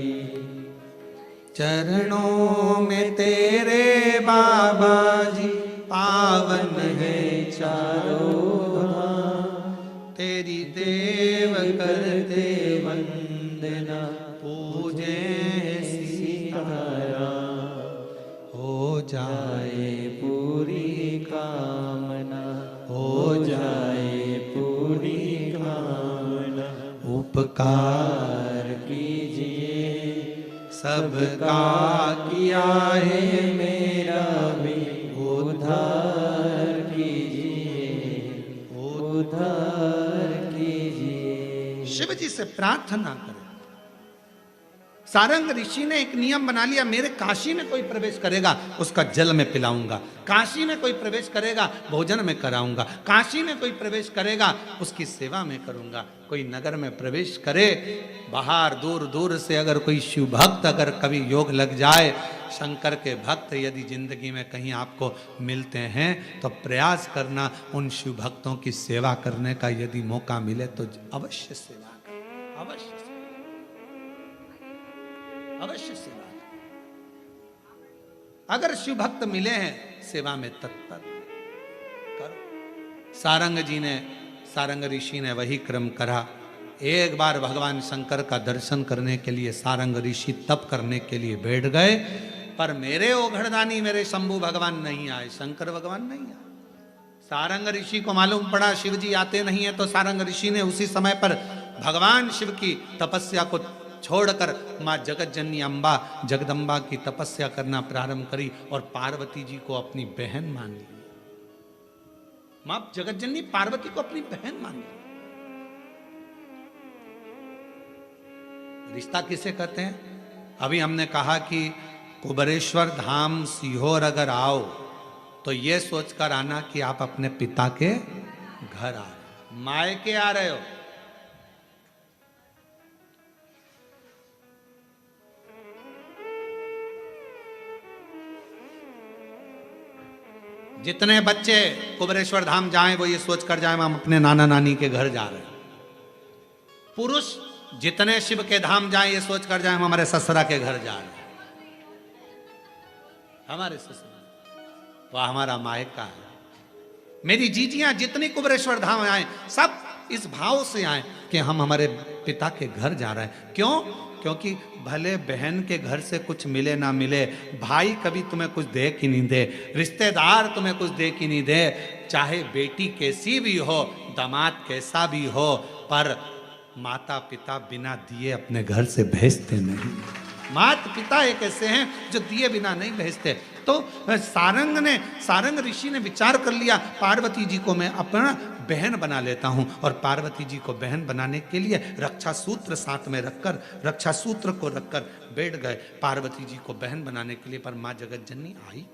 Speaker 1: चरणों में तेरे बाबा जी पावन है चारों धाम, तेरी देव करते
Speaker 2: वंदना
Speaker 1: पूजे
Speaker 2: सीताराम।
Speaker 1: हो जाए
Speaker 2: पूरी कामना,
Speaker 1: हो
Speaker 2: जाए पूरी कामना।
Speaker 1: उपकार
Speaker 2: कीजिए
Speaker 1: सबका किया है
Speaker 2: मेरा भी उद्धार कीजिए, उद्धार कीजिए।
Speaker 1: शिव जी से प्रार्थना करें, सारंग ऋषि ने एक नियम बना लिया, मेरे काशी में कोई प्रवेश करेगा उसका जल में पिलाऊंगा, काशी में कोई प्रवेश करेगा भोजन में कराऊंगा, काशी में कोई प्रवेश करेगा उसकी सेवा में करूंगा। कोई नगर में प्रवेश करे, बाहर दूर दूर से अगर कोई शिव भक्त अगर कभी योग लग जाए, शंकर के भक्त यदि जिंदगी में कहीं आपको मिलते हैं तो प्रयास करना उन शिव भक्तों की सेवा करने का, यदि मौका मिले तो अवश्य सेवा करें, अवश्य अवश्य सेवा। अगर शिव भक्त मिले हैं सेवा में तत्पर करो। सारंग जी ने, सारंग ऋषि ने वही क्रम करा। एक बार भगवान शंकर का दर्शन करने के लिए सारंग ऋषि तप करने के लिए बैठ गए, पर मेरे ओघड़दानी मेरे शंभु भगवान नहीं आए, शंकर भगवान नहीं आए। सारंग ऋषि को मालूम पड़ा शिव जी आते नहीं है, तो सारंग ऋषि ने उसी समय पर भगवान शिव की तपस्या को छोड़कर माँ जगत जननी अम्बा जगदम्बा की तपस्या करना प्रारंभ करी और पार्वती जी को अपनी बहन मान ली। माँ जगत जननी पार्वती को अपनी बहन मान ली। रिश्ता किसे कहते हैं? अभी हमने कहा कि कुबेरेश्वर धाम सीहोर अगर आओ तो ये सोचकर आना कि आप अपने पिता के घर आ रहे हो, मायके आ रहे हो। जितने बच्चे कुबेरेश्वर धाम जाएं वो ये सोचकर जाएं हम अपने नाना नानी के घर जा रहे हैं। पुरुष जितने शिव के धाम जाएं ये सोचकर जाएं हम हमारे ससुरा के घर जा रहे हैं, हमारे ससुरा वह हमारा मायका है। मेरी जीजियां जितनी कुबेरेश्वर धाम आए सब इस भाव से आए कि हम हमारे पिता के घर जा रहे हैं। क्यों? क्योंकि भले बहन के घर से कुछ मिले ना मिले, भाई कभी तुम्हें कुछ दे कि नहीं दे, रिश्तेदार तुम्हें कुछ दे कि नहीं दे, चाहे बेटी कैसी भी हो, दामाद कैसा भी हो, पर माता पिता बिना दिए अपने घर से भेजते नहीं। माता पिता एक ऐसे हैं जो दिए बिना नहीं भेजते। तो सारंग ऋषि ने विचार कर लिया, पार्वती जी को मैं अपना बहन बना लेता हूं, और पार्वती जी को बहन बनाने के लिए रक्षा सूत्र साथ में रखकर, रक्षा सूत्र को रखकर बैठ गए पार्वती जी को बहन बनाने के लिए। पर मां जगत जननी आई।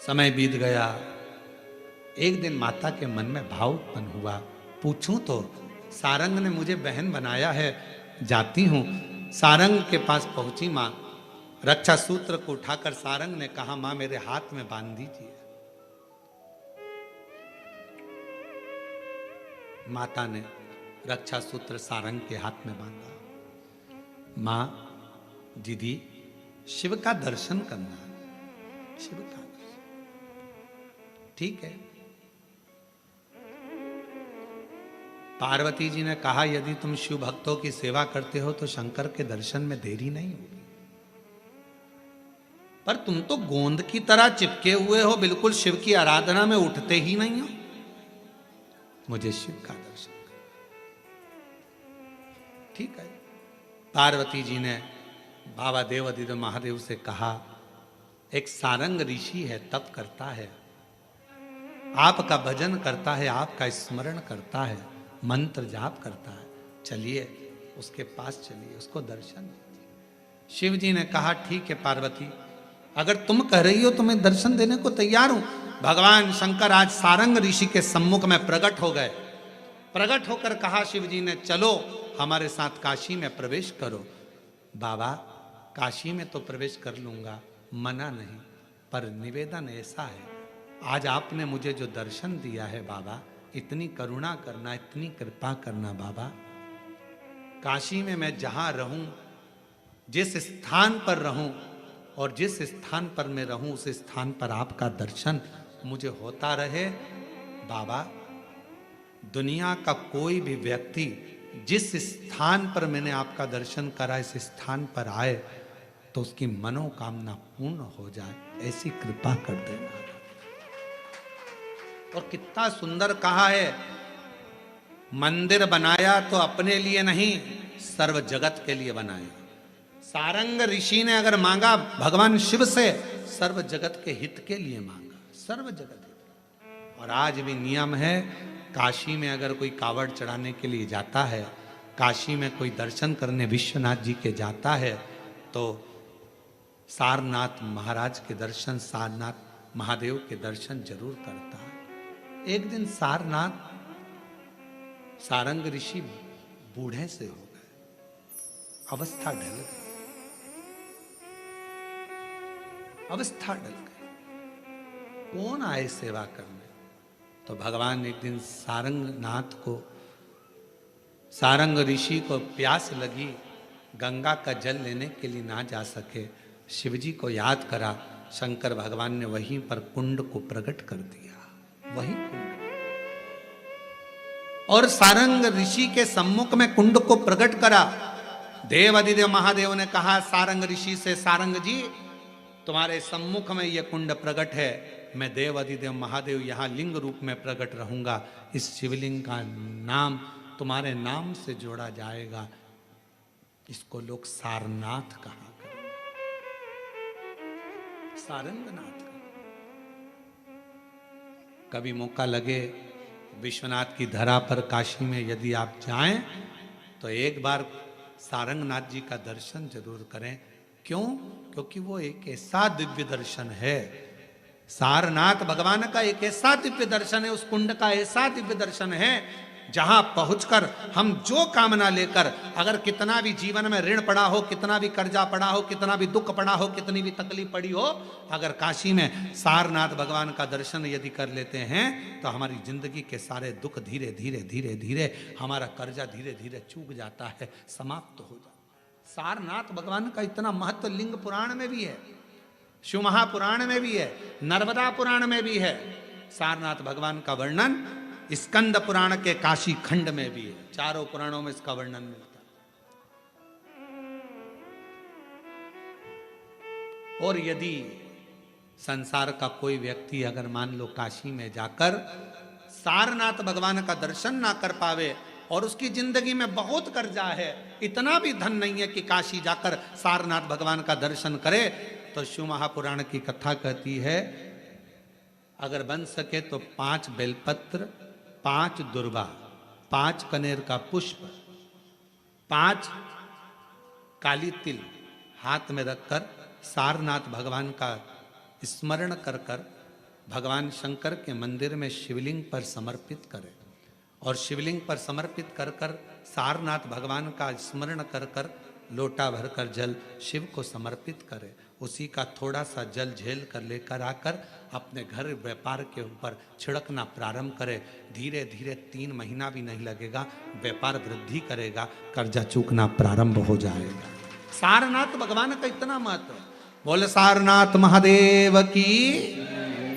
Speaker 1: समय बीत गया। एक दिन माता के मन में भाव उत्पन्न हुआ, पूछूं तो सारंग ने मुझे बहन बनाया है, जाती हूं। सारंग के पास पहुंची मां, रक्षा सूत्र को उठाकर सारंग ने कहा मां मेरे हाथ में बांध दीजिए। माता ने रक्षा सूत्र सारंग के हाथ में बांधा। मां दीदी शिव का दर्शन करना, शिव का दर्शन ठीक है। पार्वती जी ने कहा यदि तुम शिव भक्तों की सेवा करते हो तो शंकर के दर्शन में देरी नहीं होगी, पर तुम तो गोंद की तरह चिपके हुए हो, बिल्कुल शिव की आराधना में उठते ही नहीं हो, मुझे शिव का दर्शन कर। ठीक है। पार्वती जी ने बाबा देवादिदेव महादेव से कहा एक सारंग ऋषि है, तप करता है, आपका भजन करता है, आपका स्मरण करता है, मंत्र जाप करता है, चलिए उसके पास चलिए, उसको दर्शन दीजिए। शिव जी ने कहा ठीक है पार्वती, अगर तुम कह रही हो तो मैं दर्शन देने को तैयार हूं। भगवान शंकर आज सारंग ऋषि के सम्मुख में प्रकट हो गए। प्रकट होकर कहा शिव जी ने चलो हमारे साथ काशी में प्रवेश करो। बाबा काशी में तो प्रवेश कर लूंगा, मना नहीं, पर निवेदन ऐसा है, आज आपने मुझे जो दर्शन दिया है बाबा, इतनी करुणा करना, इतनी कृपा करना बाबा। काशी में मैं जहां रहूं, जिस स्थान पर रहूं और जिस स्थान पर मैं रहूं उस स्थान पर आपका दर्शन मुझे होता रहे बाबा। दुनिया का कोई भी व्यक्ति जिस स्थान पर मैंने आपका दर्शन करा इस स्थान पर आए तो उसकी मनोकामना पूर्ण हो जाए, ऐसी कृपा कर देना। और कितना सुंदर कहा है, मंदिर बनाया तो अपने लिए नहीं सर्व जगत के लिए बनाया। सारंग ऋषि ने अगर मांगा भगवान शिव से, सर्व जगत के हित के लिए मांगा, सर्व जगत हित। और आज भी नियम है, काशी में अगर कोई कावड़ चढ़ाने के लिए जाता है काशी में कोई दर्शन करने विश्वनाथ जी के जाता है तो सारनाथ महाराज के दर्शन, सारनाथ महादेव के दर्शन जरूर करता है। एक दिन सारनाथ सारंग ऋषि बूढ़े से हो गए, अवस्था ढल गई, अवस्था ढल गई, कौन आए सेवा करने? तो भगवान एक दिन सारंग ऋषि को प्यास लगी, गंगा का जल लेने के लिए ना जा सके, शिवजी को याद करा, शंकर भगवान ने वहीं पर कुंड को प्रकट कर दिया, वही कुंड। और सारंग ऋषि के सम्मुख में कुंड को प्रकट करा। देवादिदेव महादेव ने कहा सारंग ऋषि से, सारंग जी तुम्हारे सम्मुख में यह कुंड प्रकट है, मैं देवादिदेव महादेव यहाँ लिंग रूप में प्रकट रहूंगा, इस शिवलिंग का नाम तुम्हारे नाम से जोड़ा जाएगा, इसको लोग सारनाथ कहा करें, सारंगनाथ। कभी मौका लगे विश्वनाथ की धरा पर काशी में यदि आप जाएं तो एक बार सारंगनाथ जी का दर्शन जरूर करें। क्यों? क्योंकि वो एक ऐसा दिव्य दर्शन है, सारनाथ भगवान का एक ऐसा दिव्य दर्शन है, उस कुंड का ऐसा दिव्य दर्शन है जहां पहुंचकर हम जो कामना लेकर, अगर कितना भी जीवन में ऋण पड़ा हो, कितना भी कर्जा पड़ा हो, कितना भी दुख पड़ा हो, कितनी भी तकलीफ पड़ी हो, अगर काशी में सारनाथ भगवान का दर्शन यदि कर लेते हैं तो हमारी जिंदगी के सारे दुख धीरे धीरे धीरे धीरे, हमारा कर्जा धीरे धीरे चूक जाता है, समाप्त हो जाता है। सारनाथ भगवान का इतना महत्व लिंग पुराण में भी है, शिव महापुराण में भी है, नर्मदा पुराण में भी है। सारनाथ भगवान का वर्णन स्कंद पुराण के काशी खंड में भी है, चारों पुराणों में इसका वर्णन मिलता है। और यदि संसार का कोई व्यक्ति अगर मान लो काशी में जाकर सारनाथ भगवान का दर्शन ना कर पावे और उसकी जिंदगी में बहुत कर्जा है, इतना भी धन नहीं है कि काशी जाकर सारनाथ भगवान का दर्शन करे, तो शिव महापुराण की कथा कहती है अगर बन सके तो 5 बेलपत्र, 5 दुर्वा, 5 कनेर का पुष्प, 5 काली तिल हाथ में रखकर सारनाथ भगवान का स्मरण कर कर भगवान शंकर के मंदिर में शिवलिंग पर समर्पित करें। और शिवलिंग पर समर्पित कर कर सारनाथ भगवान का स्मरण कर कर लोटा भरकर जल शिव को समर्पित करें। उसी का थोड़ा सा जल झेल कर लेकर आकर अपने घर व्यापार के ऊपर छिड़कना प्रारंभ करे। धीरे धीरे 3 महीना भी नहीं लगेगा, व्यापार वृद्धि करेगा, कर्जा चूकना प्रारंभ हो जाएगा। सारनाथ भगवान का इतना महत्व, बोले सारनाथ महादेव की,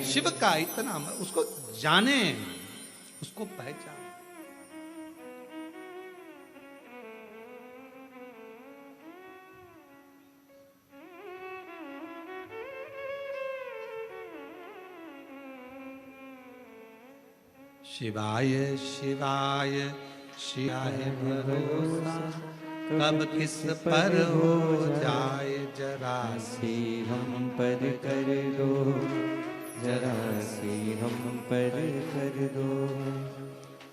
Speaker 1: शिव का इतना, उसको जाने, उसको पहचान। शिवाय शिवाय शिवाय भरोसा, कब किस पर हो जाए जरा
Speaker 2: सी हम पर कर दो, जरा सी हम पर कर दो।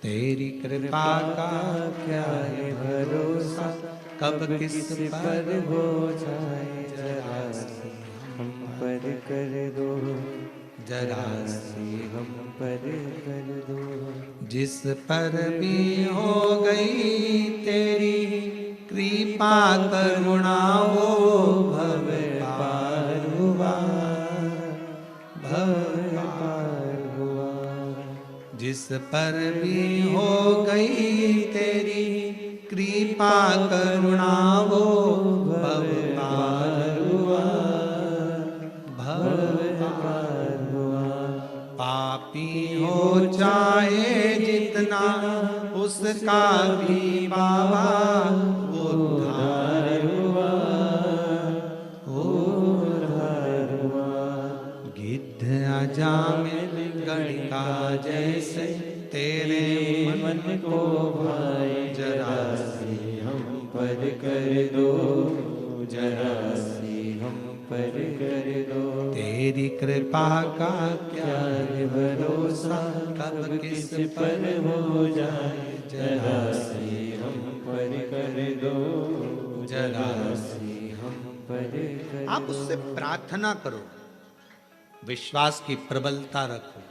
Speaker 1: तेरी कृपा का
Speaker 2: क्या है भरोसा,
Speaker 1: कब किस
Speaker 2: पर हो जाए जरा सी हम पर कर दो,
Speaker 1: जरा
Speaker 2: सी हम पर कर दो।
Speaker 1: जिस पर भी हो गई तेरी कृपा करुणा, वो भव पार हुआ, भव पार हुआ। जिस पर भी हो गई तेरी कृपा करुणा, वो भव पार हुआ, भव पार हुआ। पापी हो चाहे जितना, उसका भी बाबा उद्धार हुआ, उद्धार हुआ। गिद्ध अजामिल गणिका जैसे तेरे मन को भाए,
Speaker 2: जरा सी हम पर कर दो, जरा सी हम पर कर दो।
Speaker 1: तेरी कृपा का क्या
Speaker 2: रे भरोसा,
Speaker 1: कब किस
Speaker 2: पर हो जाए, जरा सी हम पर कर दो, जरा सी हम पर कर
Speaker 1: आप उससे प्रार्थना करो, विश्वास की प्रबलता रखो।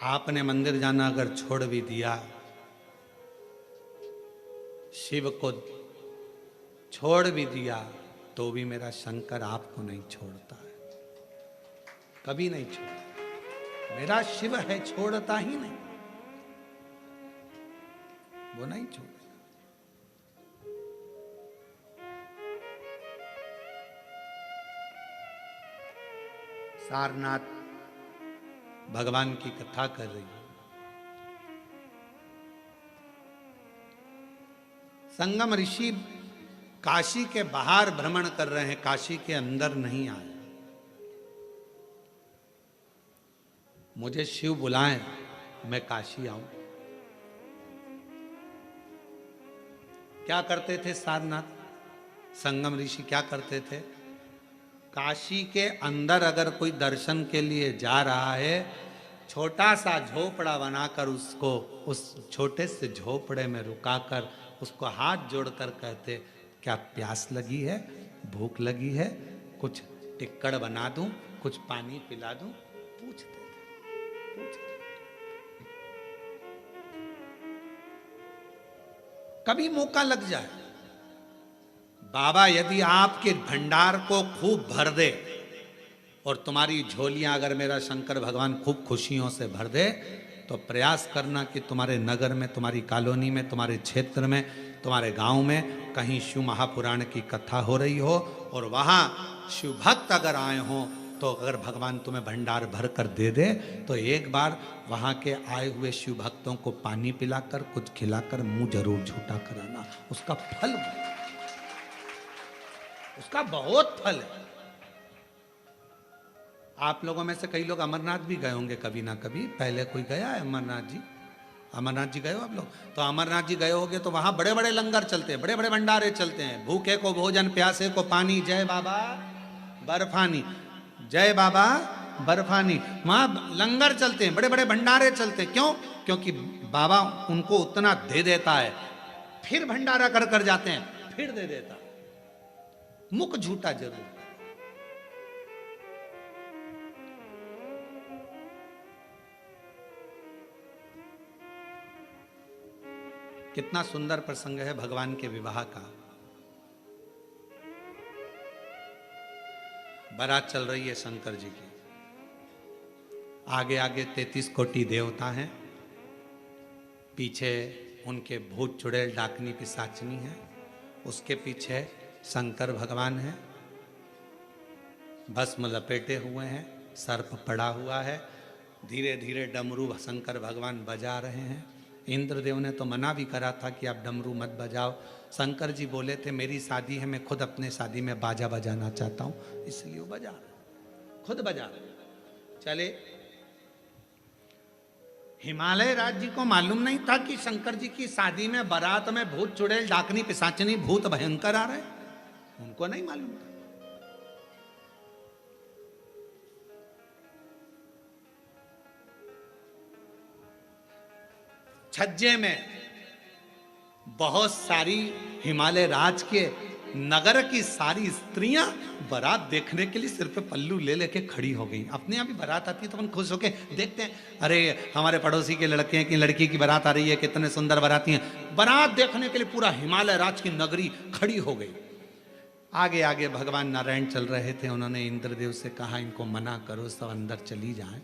Speaker 1: आपने मंदिर जाना अगर छोड़ भी दिया, शिव को छोड़ भी दिया, तो भी मेरा शंकर आपको नहीं छोड़ता है, कभी नहीं छोड़ता। मेरा शिव है, छोड़ता ही नहीं, वो नहीं छोड़ेगा। सारनाथ भगवान की कथा कर रही है। संगम ऋषि काशी के बाहर भ्रमण कर रहे हैं, काशी के अंदर नहीं आए। मुझे शिव बुलाएं, मैं काशी आऊं। क्या करते थे सारनाथ संगम ऋषि, क्या करते थे? काशी के अंदर अगर कोई दर्शन के लिए जा रहा है, छोटा सा झोपड़ा बनाकर उसको उस छोटे से झोपड़े में रुकाकर उसको हाथ जोड़कर कहते, क्या प्यास लगी है, भूख लगी है, कुछ टिक्कड़ बना दूं, कुछ पानी पिला दूं? पूछते थे। कभी मौका लग जाए, बाबा यदि आपके भंडार को खूब भर दे और तुम्हारी झोलियां अगर मेरा शंकर भगवान खूब खुशियों से भर दे, तो प्रयास करना कि तुम्हारे नगर में, तुम्हारी कॉलोनी में, तुम्हारे क्षेत्र में, तुम्हारे गांव में कहीं शिव महापुराण की कथा हो रही हो और वहां शिव भक्त अगर आए हों, तो अगर भगवान तुम्हें भंडार भर कर दे दे, तो एक बार वहां के आए हुए शिव भक्तों को पानी पिलाकर, कुछ खिलाकर मुंह जरूर झूठा कराना। उसका फल, उसका बहुत फल है। आप लोगों में से कई लोग अमरनाथ भी गए होंगे कभी ना कभी, पहले कोई गया है अमरनाथ जी? अमरनाथ जी गए हो आप लोग? तो अमरनाथ जी गए होगे तो वहां बड़े बड़े लंगर चलते हैं, बड़े बड़े भंडारे चलते हैं। भूखे को भोजन, प्यासे को पानी, जय बाबा बर्फानी, जय बाबा बर्फानी। वहां लंगर चलते हैं, बड़े बड़े भंडारे चलते हैं। क्यों? क्योंकि बाबा उनको उतना दे देता है, फिर भंडारा कर कर जाते हैं, फिर दे देता। मुख झूठा जरूर। कितना सुंदर प्रसंग है भगवान के विवाह का। बारात चल रही है शंकर जी की, आगे आगे 33 कोटि देवता हैं, पीछे उनके भूत चुड़ैल डाकनी पिशाचनी है, उसके पीछे शंकर भगवान है, भस्म लपेटे हुए हैं, सर्प पड़ा हुआ है, धीरे धीरे डमरू शंकर भगवान बजा रहे हैं। इंद्रदेव ने तो मना भी करा था कि आप डमरू मत बजाओ। शंकर जी बोले थे मेरी शादी है, मैं खुद अपने शादी में बाजा बजाना चाहता हूं, इसलिए वो बजा रहे, खुद बजा रहे। चले, हिमालय राज्य को मालूम नहीं था कि शंकर जी की शादी में बारात में भूत चुड़ैल डाकनी पिशाचनी भूत भयंकर आ रहे, उनको नहीं मालूम था। छज्जे में बहुत सारी हिमालय राज के नगर की सारी स्त्रियां बारात देखने के लिए सिर पे पल्लू ले लेके खड़ी हो गई। अपने यहाँ भी बारात आती है तो अपन खुश होके देखते हैं, अरे हमारे पड़ोसी के लड़के की लड़की की बारात आ रही है, कितने सुंदर बाराती हैं। बारात देखने के लिए पूरा हिमालय राज की नगरी खड़ी हो गई। आगे आगे भगवान नारायण चल रहे थे, उन्होंने इंद्रदेव से कहा इनको मना करो, सब अंदर चली जाएं,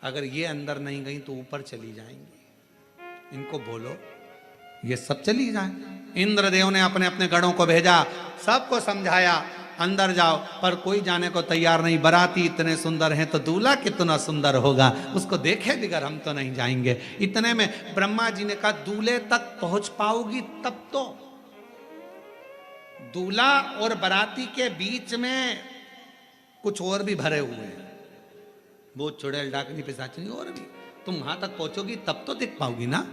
Speaker 1: अगर ये अंदर नहीं गई तो ऊपर चली जाएंगी, इनको बोलो ये सब चली जाएं। इंद्रदेव ने अपने अपने गणों को भेजा, सबको समझाया अंदर जाओ, पर कोई जाने को तैयार नहीं। बाराती इतने सुंदर हैं तो दूल्हा कितना सुंदर होगा, उसको देखे बिगर हम तो नहीं जाएंगे। इतने में ब्रह्मा जी ने कहा दूल्हे तक पहुंच पाओगी तब तो। दूल्हा और बाराती के बीच में कुछ और भी भरे हुए हैं, वो चुड़ैल डाकनी पिशाचनी और भी, तुम वहां तक पहुंचोगी तब तो दिख पाओगी ना।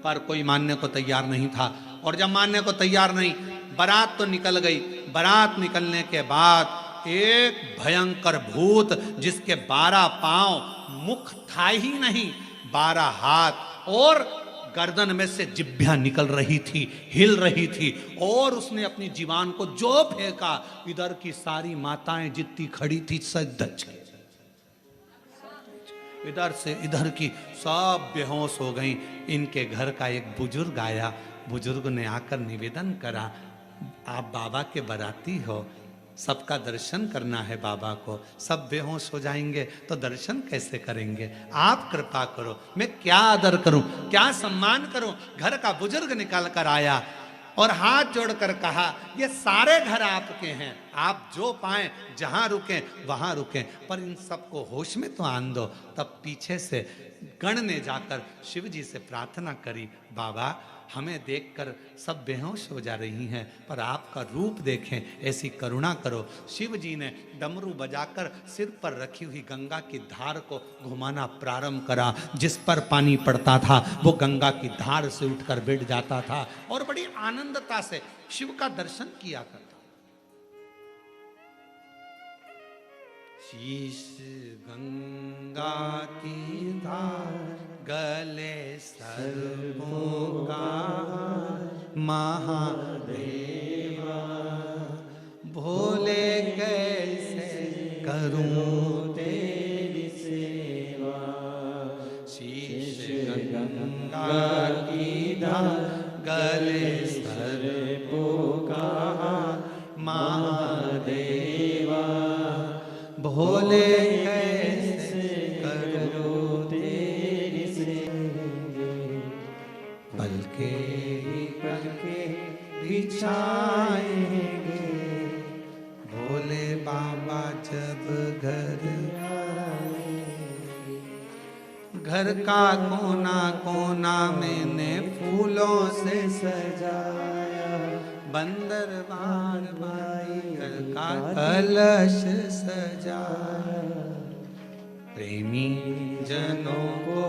Speaker 1: पर कोई मानने को तैयार नहीं था। और जब मानने को तैयार नहीं, बारात तो निकल गई। बारात निकलने के बाद एक भयंकर भूत जिसके 12 पांव, मुख था ही नहीं, 12 हाथ और गर्दन में से जिभ्या निकल रही थी, हिल रही थी, और उसने अपनी जीवान को जो फेंका, इधर की सारी माताएं जितनी खड़ी थी सब दच गई, इधर से इधर की सब बेहोश हो गई। इनके घर का एक बुजुर्ग आया, बुजुर्ग ने आकर निवेदन करा, आप बाबा के बाराती हो, सबका दर्शन करना है बाबा को, सब बेहोश हो जाएंगे तो दर्शन कैसे करेंगे, आप कृपा करो, मैं क्या आदर करूं, क्या सम्मान करूं। घर का बुजुर्ग निकल कर आया और हाथ जोड़कर कहा, ये सारे घर आपके हैं, आप जो पाएं जहां रुकें वहां रुकें, पर इन सबको होश में तो आन दो। तब पीछे से गण ने जाकर शिव जी से प्रार्थना करी, बाबा हमें देखकर सब बेहोश हो जा रही हैं, पर आपका रूप देखें, ऐसी करुणा करो। शिव जी ने डमरू बजाकर सिर पर रखी हुई गंगा की धार को घुमाना प्रारंभ करा। जिस पर पानी पड़ता था वो गंगा की धार से उठकर बैठ जाता था और बड़ी आनंदता से शिव का दर्शन किया करता। शीश गंगा की धार, गले सर्पों का महादेवा, भोले कैसे करूं तेरी सेवा। शीश गंगा की धार, गले सर्पों का महादेवा, भोले कैसे करो तेरी सेवा। पलके बिछाएंगे भोले बाबा जब घर आएंगे। घर का कोना कोना मैंने फूलों से सजाया, बंदर बार बाई घर का कलश सजाया। प्रेमी जनों को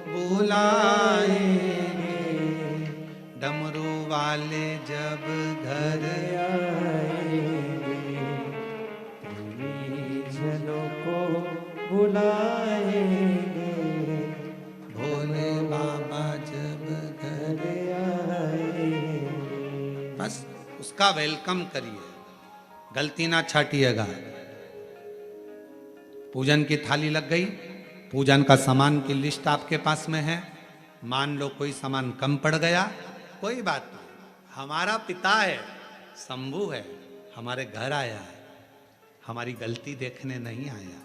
Speaker 1: बुलाएंगे डमरू वाले जब घर आएंगे। प्रेमी जनों को बुलाएंगे भोले बाबा जब घर आएंगे। बस उसका वेलकम करिए, गलती ना छाटिएगा। पूजन की थाली लग गई, पूजन का सामान की लिस्ट आपके पास में है। मान लो कोई सामान कम पड़ गया, कोई बात नहीं, हमारा पिता है, शंभू है, हमारे घर आया है, हमारी गलती देखने नहीं आया,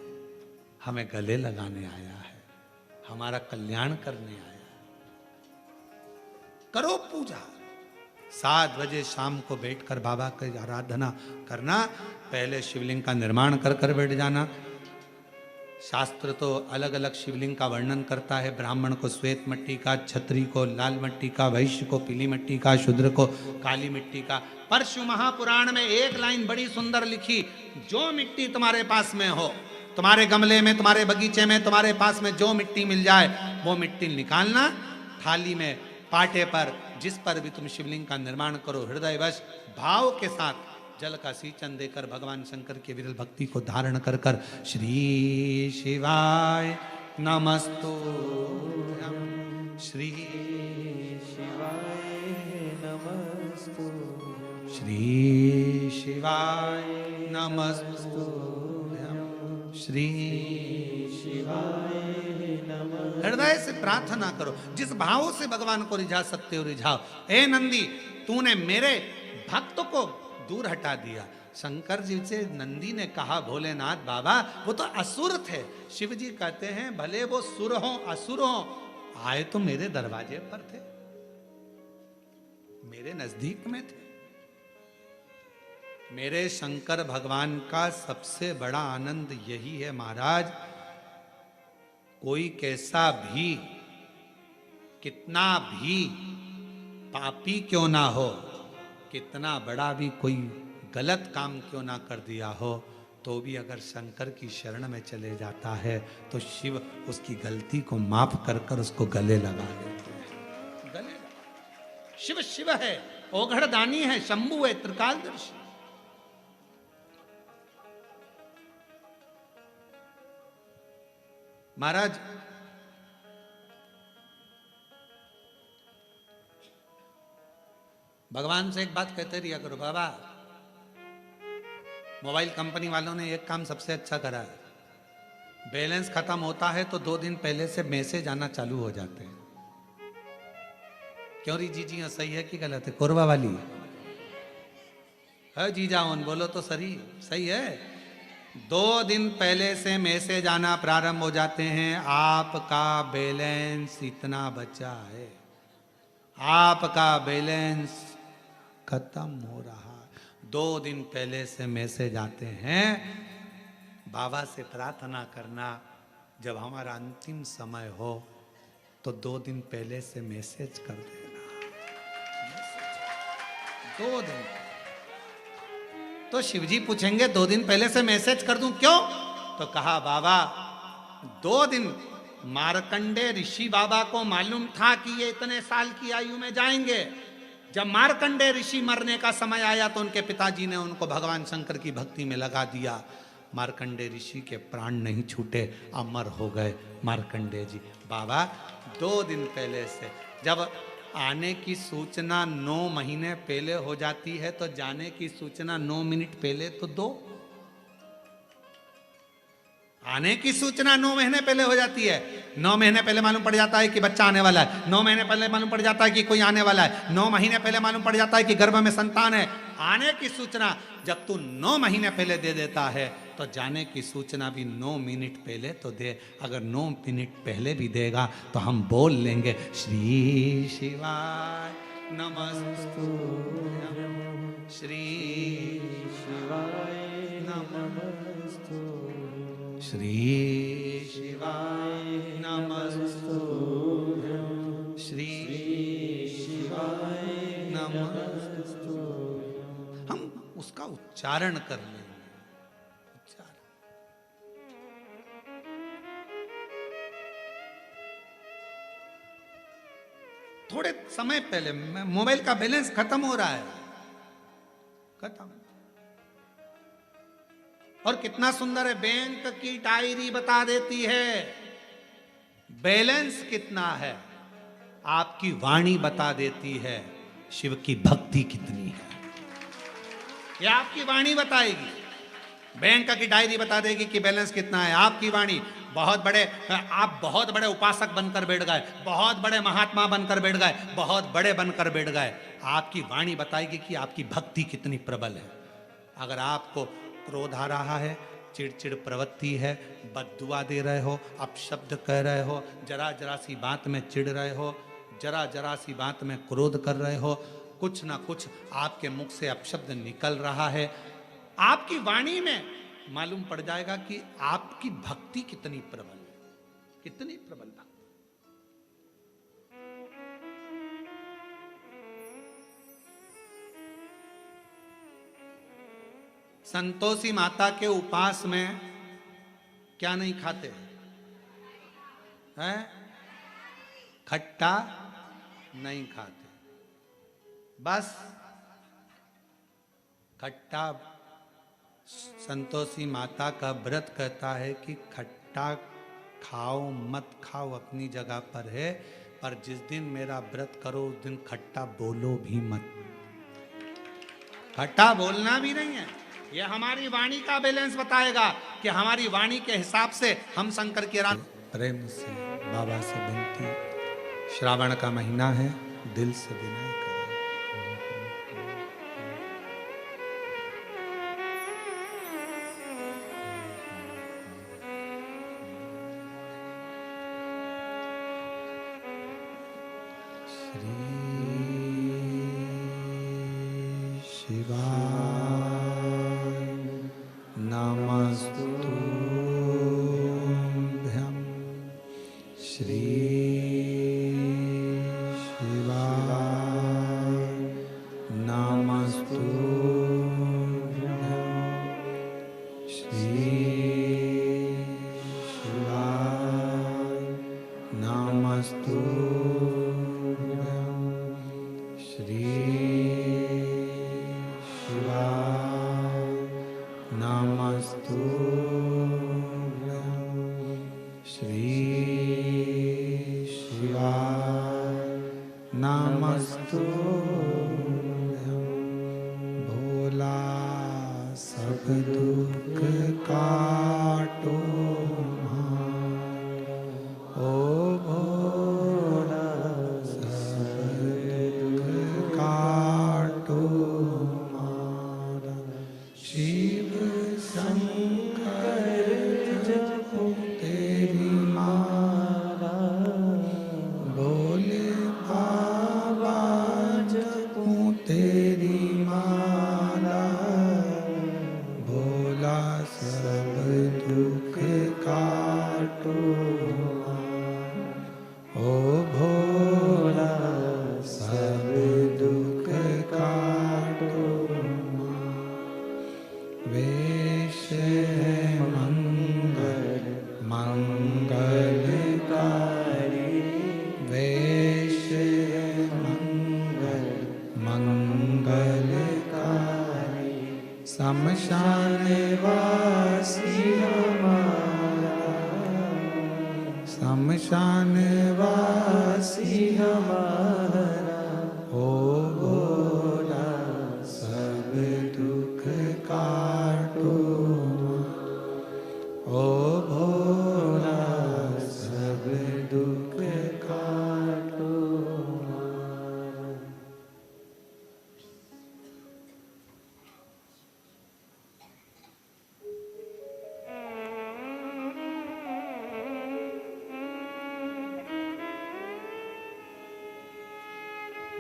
Speaker 1: हमें गले लगाने आया है, हमारा कल्याण करने आया है। करो पूजा। 7 बजे शाम को बैठकर बाबा की आराधना करना। पहले शिवलिंग का निर्माण कर कर बैठ जाना। शास्त्र तो अलग अलग शिवलिंग का वर्णन करता है। ब्राह्मण को श्वेत मिट्टी का, क्षत्रिय को लाल मिट्टी का, वैश्य को पीली मिट्टी का, शूद्र को काली मिट्टी का। परशु महापुराण में एक लाइन बड़ी सुंदर लिखी, जो मिट्टी तुम्हारे पास में हो, तुम्हारे गमले में, तुम्हारे बगीचे में, तुम्हारे पास में जो मिट्टी मिल जाए वो मिट्टी निकालना, थाली में, पाटे पर, जिस पर भी तुम शिवलिंग का निर्माण करो, हृदयवश भाव के साथ जल का सींचन देकर भगवान शंकर के विरल भक्ति को धारण कर कर श्री शिवाय नमस्तुभ्यं, श्री शिवाय नमस्तुभ्यं, श्री शिवाय नमस्तुभ्यं, श्री शिवाय नमः। हृदय से प्रार्थना करो, जिस भाव से भगवान को रिझा सकते हो रिझाओ। ए नंदी, तूने मेरे भक्त को दूर हटा दिया। शंकर जी से नंदी ने कहा, भोलेनाथ बाबा वो तो असुर थे। शिव जी कहते हैं भले वो सुर हो असुर हो, आए तो मेरे दरवाजे पर थे, मेरे नजदीक में थे। मेरे शंकर भगवान का सबसे बड़ा आनंद यही है महाराज, कोई कैसा भी, कितना भी पापी क्यों ना हो, कितना बड़ा भी कोई गलत काम क्यों ना कर दिया हो, तो भी अगर शंकर की शरण में चले जाता है तो शिव उसकी गलती को माफ कर कर उसको गले लगा देते हैं। गले लगा। शिव शिव है, ओघड़दानी है, शंभु है, त्रिकालदर्शी। महाराज भगवान से एक बात कहते रहिया करो, बाबा मोबाइल कंपनी वालों ने एक काम सबसे अच्छा करा है, बैलेंस खत्म होता है तो 2 दिन पहले से मैसेज आना चालू हो जाते हैं। क्यों री जीजी, सही है कि गलत है? कोरबा वाली है जीजा, उन बोलो तो सही है। 2 दिन पहले से मैसेज आना प्रारंभ हो जाते हैं, आपका बैलेंस इतना बचा है, आपका बैलेंस खत्म हो रहा। 2 दिन पहले से मैसेज आते हैं। बाबा से प्रार्थना करना, जब हमारा अंतिम समय हो तो 2 दिन पहले से मैसेज कर देना। 2 दिन तो शिवजी पूछेंगे 2 दिन पहले से मैसेज कर दूं क्यों? तो कहा बाबा 2 दिन मार्कंडे ऋषि बाबा को मालूम था कि ये इतने साल की आयु में जाएंगे। जब मार्कंडे ऋषि मरने का समय आया तो उनके पिताजी ने उनको भगवान शंकर की भक्ति में लगा दिया। मार्कंडे ऋषि के प्राण नहीं छूटे, अमर हो गए मार्कंडे जी। बाबा 2 दिन पहले से, जब आने की सूचना 9 महीने पहले हो जाती है तो जाने की सूचना 9 मिनट पहले तो दो। आने की सूचना 9 महीने पहले हो जाती है। 9 महीने पहले मालूम पड़ जाता है कि बच्चा आने वाला है, 9 महीने पहले मालूम पड़ जाता है कि कोई आने वाला है, 9 महीने पहले मालूम पड़ जाता है कि गर्भ में संतान है। आने की सूचना जब तू 9 महीने पहले दे देता है तो जाने की सूचना भी 9 मिनट पहले तो दे। अगर 9 मिनट पहले भी देगा तो हम बोल लेंगे श्री शिवाय नमस्तु, श्री शिवाय नमस्तु, श्री शिवाय नमस्तु, श्री शिवाय नमस्तु। हम उसका उच्चारण कर लेंगे। थोड़े समय पहले मोबाइल का बैलेंस खत्म हो रहा है, खत्म। और कितना सुंदर है, बैंक की डायरी बता देती है बैलेंस कितना है। आपकी वाणी बता देती है शिव की भक्ति कितनी है। ये आपकी वाणी बताएगी। बैंक की डायरी बता देगी कि बैलेंस कितना है। आपकी वाणी, आप बहुत बड़े उपासक बनकर बैठ गए, बहुत बड़े महात्मा बनकर बैठ गए, बहुत बड़े बनकर बैठ गए, आपकी वाणी बताएगी कि आपकी भक्ति कितनी प्रबल है। अगर आपको क्रोध आ रहा है, चिड़चिड़ प्रवृत्ति है, बद्दुआ दे रहे हो, अपशब्द कह रहे हो, जरा जरा सी बात में चिढ़ रहे हो, जरा जरा सी बात में क्रोध कर रहे हो, कुछ ना कुछ आपके मुख से अपशब्द निकल रहा है, आपकी वाणी में मालूम पड़ जाएगा कि आपकी भक्ति कितनी प्रबल है, कितनी प्रबल भक्ति। संतोषी माता के उपास में क्या नहीं खाते हैं? खट्टा नहीं खाते, बस खट्टा। संतोषी माता का व्रत कहता है कि खट्टा खाओ मत खाओ अपनी जगह पर है, पर जिस दिन मेरा व्रत करो उस दिन खट्टा बोलो भी मत। खट्टा बोलना भी नहीं है। यह हमारी वाणी का बैलेंस बताएगा कि हमारी वाणी के हिसाब से हम शंकर की प्रेम से बाबा से विनती, श्रावण का महीना है, दिल से विनय करें। श्री श्मशानवासी
Speaker 2: हमारा
Speaker 1: ओ भोला सब दुख काटो, ओ भोला
Speaker 2: सब दुख काटो।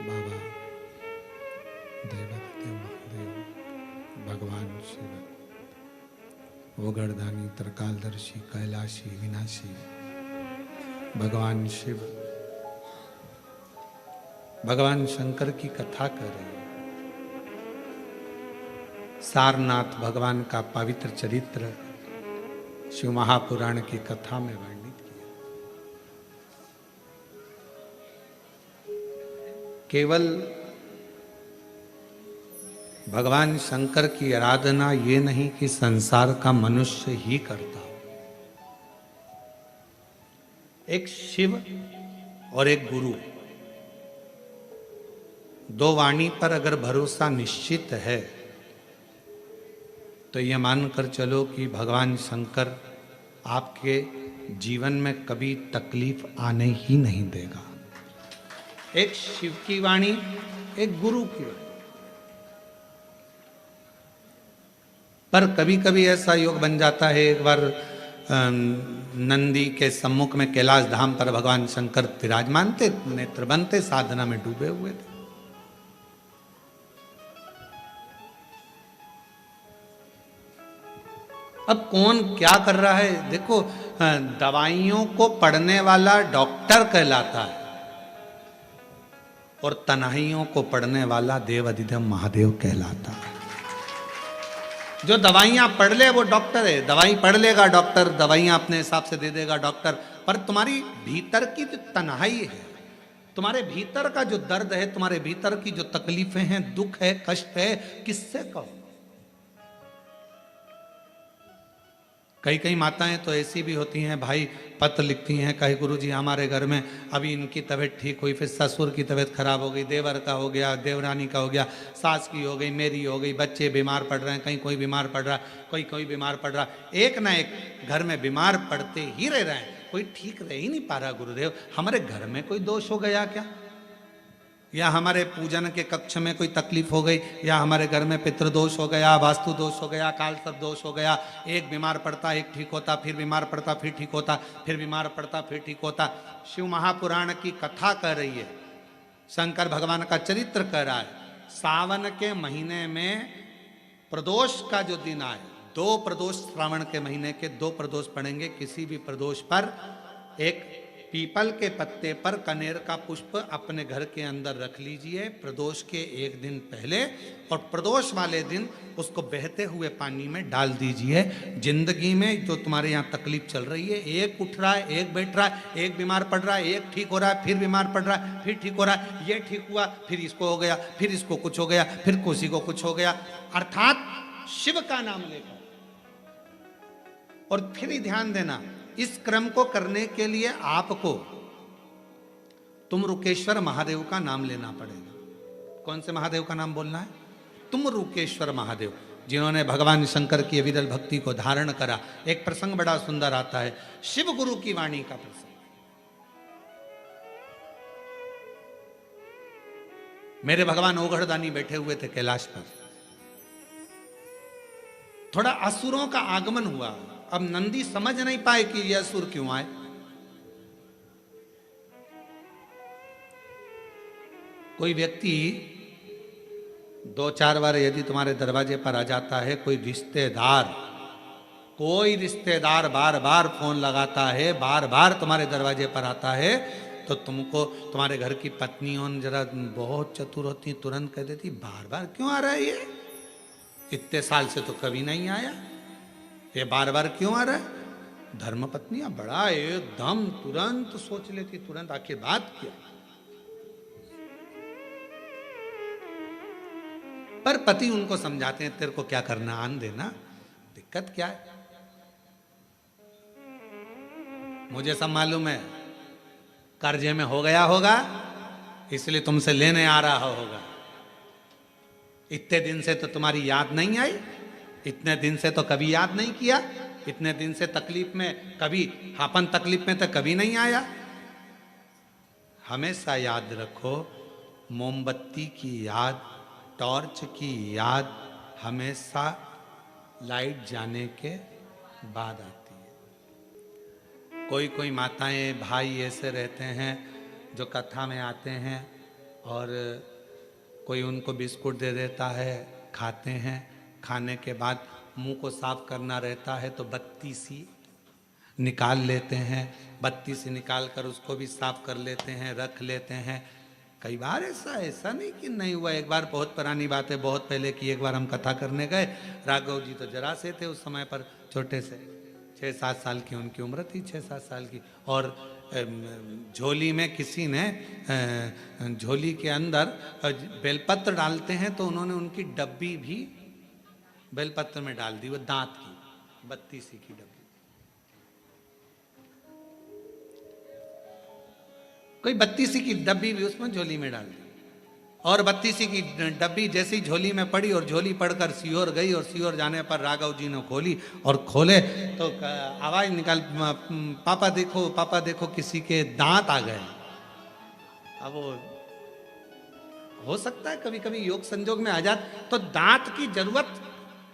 Speaker 1: बाबा देवादिदेव महादेव भगवान शिव वो गर्दानी त्रिकालदर्शी कैलाशी विनाशी भगवान शिव भगवान शंकर की कथा कर रहे हैं। सारनाथ भगवान का पवित्र चरित्र शिव महापुराण की कथा में वर्णित किया। केवल भगवान शंकर की आराधना ये नहीं कि संसार का मनुष्य ही करता हो, एक शिव और एक गुरु, दो वाणी पर अगर भरोसा निश्चित है तो ये मानकर चलो कि भगवान शंकर आपके जीवन में कभी तकलीफ आने ही नहीं देगा। एक शिव की वाणी, एक गुरु की वाणी। पर कभी कभी ऐसा योग बन जाता है। एक बार नंदी के सम्मुख में कैलाश धाम पर भगवान शंकर विराजमान थे, नेत्र बनते साधना में डूबे हुए थे। अब कौन क्या कर रहा है देखो, दवाइयों को पढ़ने वाला डॉक्टर कहलाता है और तन्हाइयों को पढ़ने वाला देव अधिदेव महादेव कहलाता है। जो दवाइयां पढ़ ले वो डॉक्टर है, दवाई पढ़ लेगा डॉक्टर, दवाइयां अपने हिसाब से दे देगा डॉक्टर। पर तुम्हारी भीतर की जो तन्हाई है, तुम्हारे भीतर का जो दर्द है, तुम्हारे भीतर की जो तकलीफें हैं, दुख है, कष्ट है, किससे कहो। कई कई माताएं तो ऐसी भी होती हैं भाई, पत्र लिखती हैं, कहे गुरुजी हमारे घर में अभी इनकी तबीयत ठीक हुई, फिर ससुर की तबीयत खराब हो गई, देवर का हो गया, देवरानी का हो गया, सास की हो गई, मेरी हो गई, बच्चे बीमार पड़ रहे हैं, कहीं कोई बीमार पड़ रहा है, कोई बीमार पड़ रहा है, एक ना एक घर में बीमार पड़ते ही रह रहे हैं, कोई ठीक रह ही नहीं पा रहा। गुरुदेव हमारे घर में कोई दोष हो गया क्या, या हमारे पूजन के कक्ष में कोई तकलीफ हो गई, या हमारे घर में पितृदोष हो गया, वास्तु दोष हो गया, काल सर्प दोष हो गया। एक बीमार पड़ता, एक ठीक होता, फिर बीमार पड़ता, फिर ठीक होता, फिर बीमार पड़ता, फिर ठीक होता। शिव महापुराण की कथा कर रही है, शंकर भगवान का चरित्र कर रहा है। सावन के महीने में प्रदोष का जो दिन आए, 2 प्रदोष श्रावण के महीने के 2 प्रदोष पड़ेंगे। किसी भी प्रदोष पर एक पीपल के पत्ते पर कनेर का पुष्प अपने घर के अंदर रख लीजिए प्रदोष के एक दिन पहले, और प्रदोष वाले दिन उसको बहते हुए पानी में डाल दीजिए। जिंदगी में जो तुम्हारे यहाँ तकलीफ चल रही है, एक उठ रहा है, एक बैठ रहा है, एक बीमार पड़ रहा है, एक ठीक हो रहा है, फिर बीमार पड़ रहा है, फिर ठीक हो रहा है, ये ठीक हुआ, फिर इसको हो गया, फिर इसको कुछ हो गया, फिर किसी को कुछ हो गया, अर्थात शिव का नाम लेकर। और फिर ही ध्यान देना, इस क्रम को करने के लिए आपको तुम रुकेश्वर महादेव का नाम लेना पड़ेगा। कौन से महादेव का नाम बोलना है? तुम रुकेश्वर महादेव, जिन्होंने भगवान शंकर की अविरल भक्ति को धारण करा। एक प्रसंग बड़ा सुंदर आता है, शिव गुरु की वाणी का प्रसंग। मेरे भगवान ओघड़दानी बैठे हुए थे कैलाश पर, थोड़ा असुरों का आगमन हुआ। अब नंदी समझ नहीं पाए कि यह असुर क्यों आए। कोई व्यक्ति 2-4 बार यदि तुम्हारे दरवाजे पर आ जाता है, कोई रिश्तेदार बार बार फोन लगाता है, बार बार तुम्हारे दरवाजे पर आता है, तो तुमको तुम्हारे घर की पत्नियों जरा बहुत चतुर होती, तुरंत कह देती बार बार क्यों आ रहा है ये, इतने साल से तो कभी नहीं आया, ये बार बार क्यों आ रहा है। धर्मपत्नियां बड़ा एकदम तुरंत सोच लेती, तुरंत आखिर बात क्या। पर पति उनको समझाते हैं, तेरे को क्या करना, आन देना, दिक्कत क्या है, मुझे सब मालूम है, कर्जे में हो गया होगा, इसलिए तुमसे लेने आ रहा होगा। इतने दिन से तो तुम्हारी याद नहीं आई, इतने दिन से तो कभी याद नहीं किया, इतने दिन से तकलीफ में कभी, अपन तकलीफ में तो कभी नहीं आया। हमेशा याद रखो, मोमबत्ती की याद, टॉर्च की याद हमेशा लाइट जाने के बाद आती है। कोई कोई माताएं भाई ऐसे रहते हैं जो कथा में आते हैं और कोई उनको बिस्कुट दे देता है, खाते हैं, खाने के बाद मुंह को साफ करना रहता है तो बत्ती सी निकाल लेते हैं, बत्ती से निकाल कर उसको भी साफ कर लेते हैं, रख लेते हैं। कई बार ऐसा नहीं कि नहीं हुआ। एक बार, बहुत पुरानी बात है, बहुत पहले की, एक बार हम कथा करने गए, राघव जी तो जरा से थे उस समय पर, छोटे से, 6-7 साल की उनकी उम्र थी, 6-7 साल की। और झोली में किसी ने, झोली के अंदर बेलपत्र डालते हैं तो उन्होंने उनकी डब्बी भी बेलपत्र में डाल दी, वो दांत की 32 की डब्बी। कोई 32 की डब्बी भी उसमें झोली में डाल दी, और 32 की डब्बी जैसी झोली में पड़ी और झोली पड़कर सीहोर गई, और सीहोर जाने पर राघव जी ने खोली, और खोले तो आवाज निकाल, पापा देखो, पापा देखो, किसी के दांत आ गए। अब वो हो सकता है कभी कभी योग संजोग में आ जात, तो दांत की जरूरत,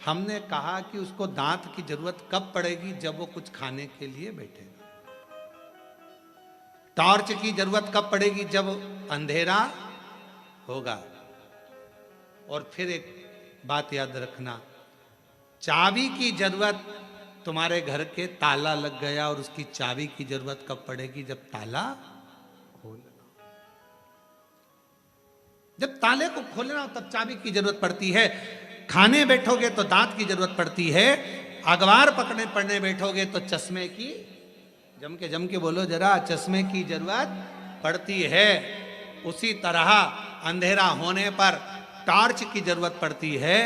Speaker 1: हमने कहा कि उसको दांत की जरूरत कब पड़ेगी, जब वो कुछ खाने के लिए बैठेगा। टॉर्च की जरूरत कब पड़ेगी, जब अंधेरा होगा। और फिर एक बात याद रखना, चाबी की जरूरत, तुम्हारे घर के ताला लग गया और उसकी चाबी की जरूरत कब पड़ेगी, जब ताला खोलना, जब ताले को खोलना हो तब चाबी की जरूरत पड़ती है। खाने बैठोगे तो दांत की जरूरत पड़ती है, अखबार पढ़ने बैठोगे तो चश्मे की, जम के बोलो जरा, चश्मे की जरूरत पड़ती है। उसी तरह अंधेरा होने पर टॉर्च की जरूरत पड़ती है।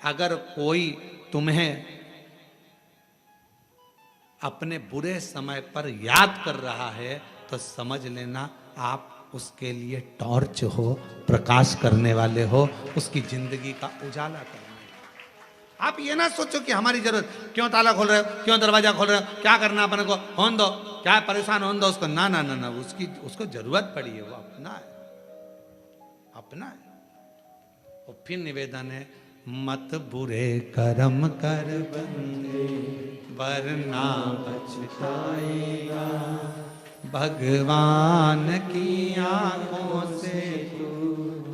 Speaker 1: अगर कोई तुम्हें अपने बुरे समय पर याद कर रहा है तो समझ लेना आप उसके लिए टॉर्च हो, प्रकाश करने वाले हो, उसकी जिंदगी का उजाला करने। आप ये ना सोचो कि हमारी जरूरत, क्यों ताला खोल रहे हो, क्यों दरवाजा खोल रहे हो, क्या करना अपन को, होन दो, क्या परेशान होन दो उसको, ना ना ना ना, उसकी उसको जरूरत पड़ी है, वो अपना है, अपना है। और फिर निवेदन है, मत बुरे कर्म कर बंदे वरना पछताएगा, भगवान की आंखों से तू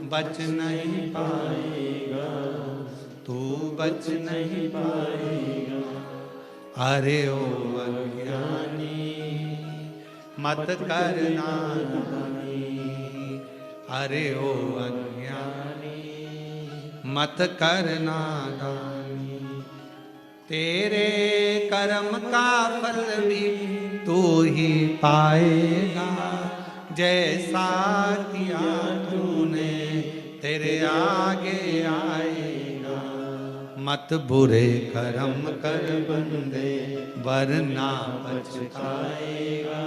Speaker 1: बच नहीं पाएगा, तू बच नहीं पाएगा। अरे ओ अज्ञानी मत करना नादानी, अरे ओ अज्ञानी मत करना नादानी, तेरे कर्म का फल भी तू ही पाएगा, जैसा किया तूने तेरे आगे आएगा। मत बुरे कर्म कर बंदे वरना पछताएगा,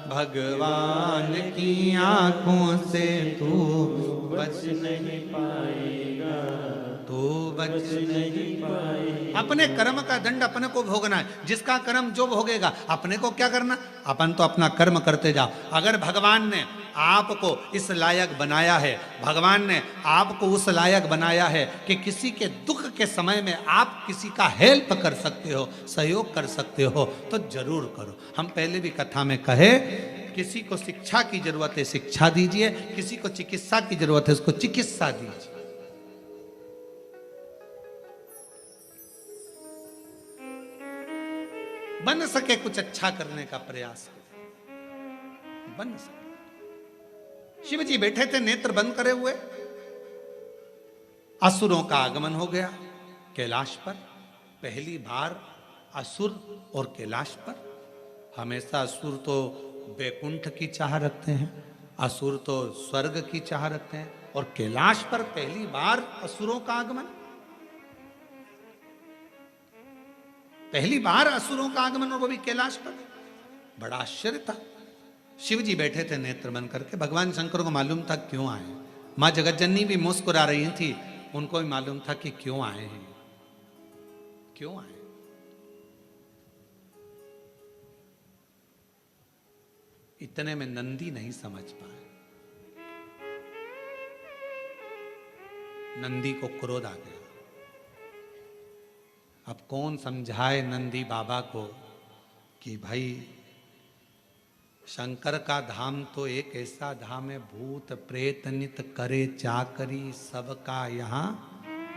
Speaker 1: भगवान की आंखों से तू बच नहीं पाएगा, तू बच नहीं पाएगा। अपने कर्म का दंड अपने को भोगना है, जिसका कर्म जो भोगेगा, अपने को क्या करना, अपन तो अपना कर्म करते जाओ। अगर भगवान ने आपको इस लायक बनाया है, भगवान ने आपको उस लायक बनाया है कि किसी के दुख के समय में आप किसी का हेल्प कर सकते हो, सहयोग कर सकते हो, तो जरूर करो। हम पहले भी कथा में कहे, किसी को शिक्षा की जरूरत है शिक्षा दीजिए, किसी को चिकित्सा की जरूरत है उसको चिकित्सा दीजिए। बन सके कुछ अच्छा करने का प्रयास करें, बन सके। शिव जी बैठे थे नेत्र बंद करे हुए, असुरों का आगमन हो गया कैलाश पर। पहली बार असुर और कैलाश पर। हमेशा असुर तो वैकुंठ की चाह रखते हैं, असुर तो स्वर्ग की चाह रखते हैं, और कैलाश पर पहली बार असुरों का आगमन, पहली बार असुरों का आगमन, और वो भी कैलाश पर। बड़ा आश्चर्य था। शिव जी बैठे थे नेत्र बंद करके। भगवान शंकर को मालूम था क्यों आए। माँ जगतजननी भी मुस्कुरा रही थी, उनको भी मालूम था कि क्यों आए हैं, क्यों आए। इतने में नंदी नहीं समझ पाए। नंदी को क्रोध आ गया। अब कौन समझाए नंदी बाबा को कि भाई शंकर का धाम तो एक ऐसा धाम है, भूत प्रेत नित करे चाकरी, सबका यहां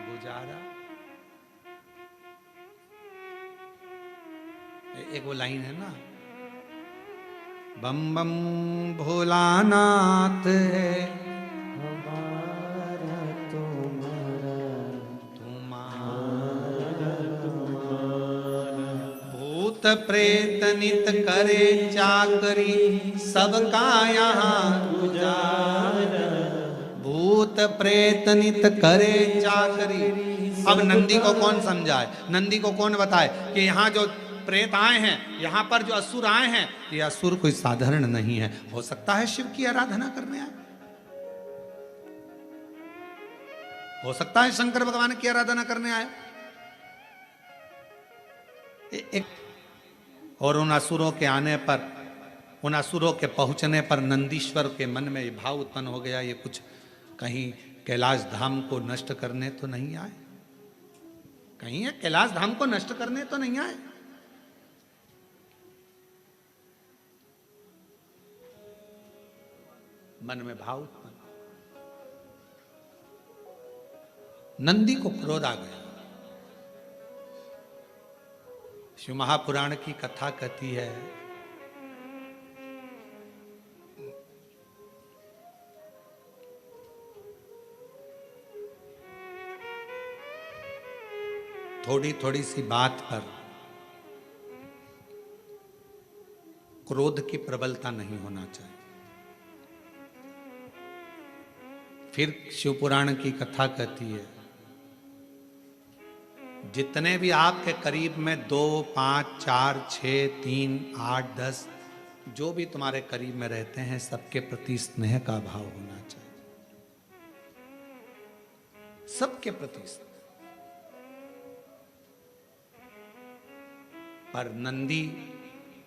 Speaker 1: गुजारा। एक वो लाइन है ना, बम बम भोलानाथ है
Speaker 2: हमारा तुम्हारा,
Speaker 1: भूत प्रेत नित करे चाकरी, सबका यहाँ गुजारा। भूत प्रेत नित करे चाकरी। अब नंदी को कौन समझाए, नंदी को कौन बताए कि यहाँ जो प्रेत आए हैं, यहाँ पर जो असुर आए हैं, ये असुर कोई साधारण नहीं है। हो सकता है शिव की आराधना करने आए, हो सकता है शंकर भगवान की आराधना करने आए। और उन असुरों के आने पर, उन असुरों के पहुंचने पर नंदीश्वर के मन में ये भाव उत्पन्न हो गया, ये कुछ कहीं कैलाश धाम को नष्ट करने तो नहीं आए, कहीं ये कैलाश धाम को नष्ट करने तो नहीं आए। मन में भाव उत्पन्न, नंदी को क्रोध आ गया। शिव महापुराण की कथा कहती है, थोड़ी थोड़ी सी बात पर क्रोध की प्रबलता नहीं होना चाहिए। फिर शिव पुराण की कथा कहती है, जितने भी आपके करीब में 2, 5, 4, 6, 3, 8, 10 जो भी तुम्हारे करीब में रहते हैं, सबके प्रति स्नेह का भाव होना चाहिए, सबके प्रति स्नेह। पर नंदी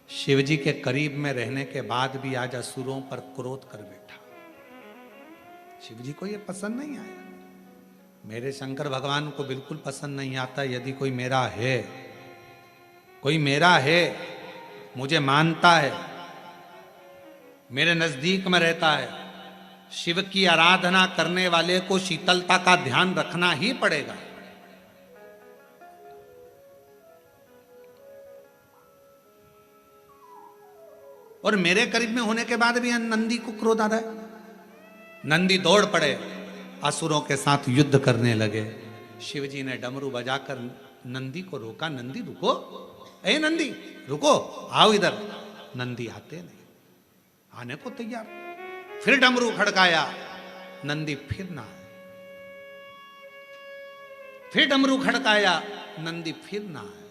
Speaker 1: शिवजी के करीब में रहने के बाद भी आज असुरों पर क्रोध कर बैठा। शिवजी को यह पसंद नहीं आया, मेरे शंकर भगवान को बिल्कुल पसंद नहीं आता यदि कोई मेरा है, कोई मेरा है, मुझे मानता है, मेरे नजदीक में रहता है। शिव की आराधना करने वाले को शीतलता का ध्यान रखना ही पड़ेगा। और मेरे करीब में होने के बाद भी नंदी को क्रोध आता है। नंदी दौड़ पड़े, असुरों के साथ युद्ध करने लगे। शिवजी ने डमरू बजाकर नंदी को रोका, नंदी रुको, ए नंदी रुको, आओ इधर। नंदी आते नहीं, आने को तैयार। फिर डमरू खड़काया, नंदी फिर ना आए। फिर डमरू खड़काया, नंदी फिर ना आए।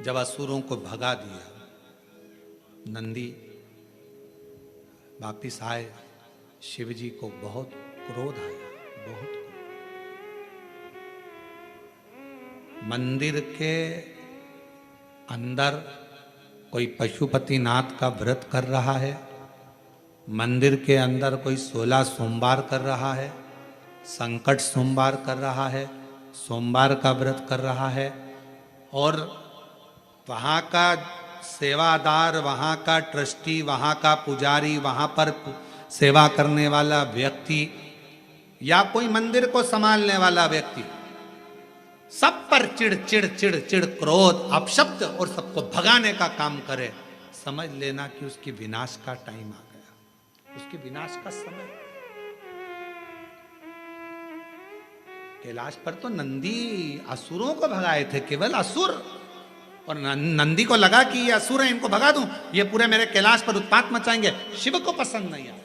Speaker 1: जब असुरों को भगा दिया, नंदी वापिस आए। शिवजी को बहुत क्रोध आया, बहुत क्रोध। मंदिर के अंदर कोई पशुपतिनाथ का व्रत कर रहा है, मंदिर के अंदर कोई 16 सोमवार कर रहा है, संकट सोमवार कर रहा है, सोमवार का व्रत कर रहा है, और वहाँ का सेवादार, वहाँ का ट्रस्टी, वहाँ का पुजारी, वहाँ पर सेवा करने वाला व्यक्ति या कोई मंदिर को संभालने वाला व्यक्ति, सब पर चिड़ चिड़ चिड़ चिड़, क्रोध, अपशब्द और सबको भगाने का काम करे, समझ लेना कि उसकी विनाश का टाइम आ गया, उसकी विनाश का समय। कैलाश पर तो नंदी असुरों को भगाए थे, केवल असुर। और नंदी को लगा कि ये असुर है, इनको भगा दूं, ये पूरे मेरे कैलाश पर उत्पात मचाएंगे। शिव को पसंद नहीं आया।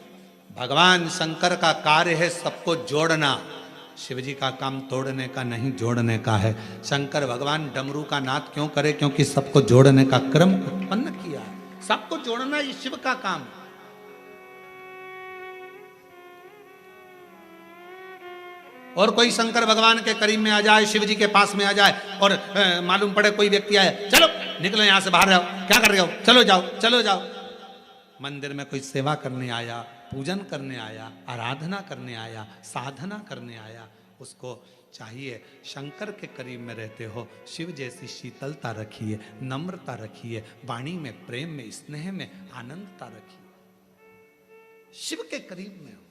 Speaker 1: भगवान शंकर का कार्य है सबको जोड़ना। शिव जी का काम तोड़ने का नहीं जोड़ने का है। शंकर भगवान डमरू का नाद क्यों करे? क्योंकि सबको जोड़ने का क्रम उत्पन्न किया है। सबको जोड़ना ये शिव का काम है। और कोई शंकर भगवान के करीब में आ जाए, शिव जी के पास में आ जाए और मालूम पड़े कोई व्यक्ति आए, चलो निकलो यहां से, बाहर जाओ, क्या कर रहे हो, चलो जाओ चलो जाओ। मंदिर में कोई सेवा करने आया, पूजन करने आया, आराधना करने आया, साधना करने आया, उसको चाहिए शंकर के करीब में रहते हो, शिव जैसी शीतलता रखिए, नम्रता रखिए, वाणी में प्रेम में स्नेह में आनंदता रखिए, शिव के करीब में हो।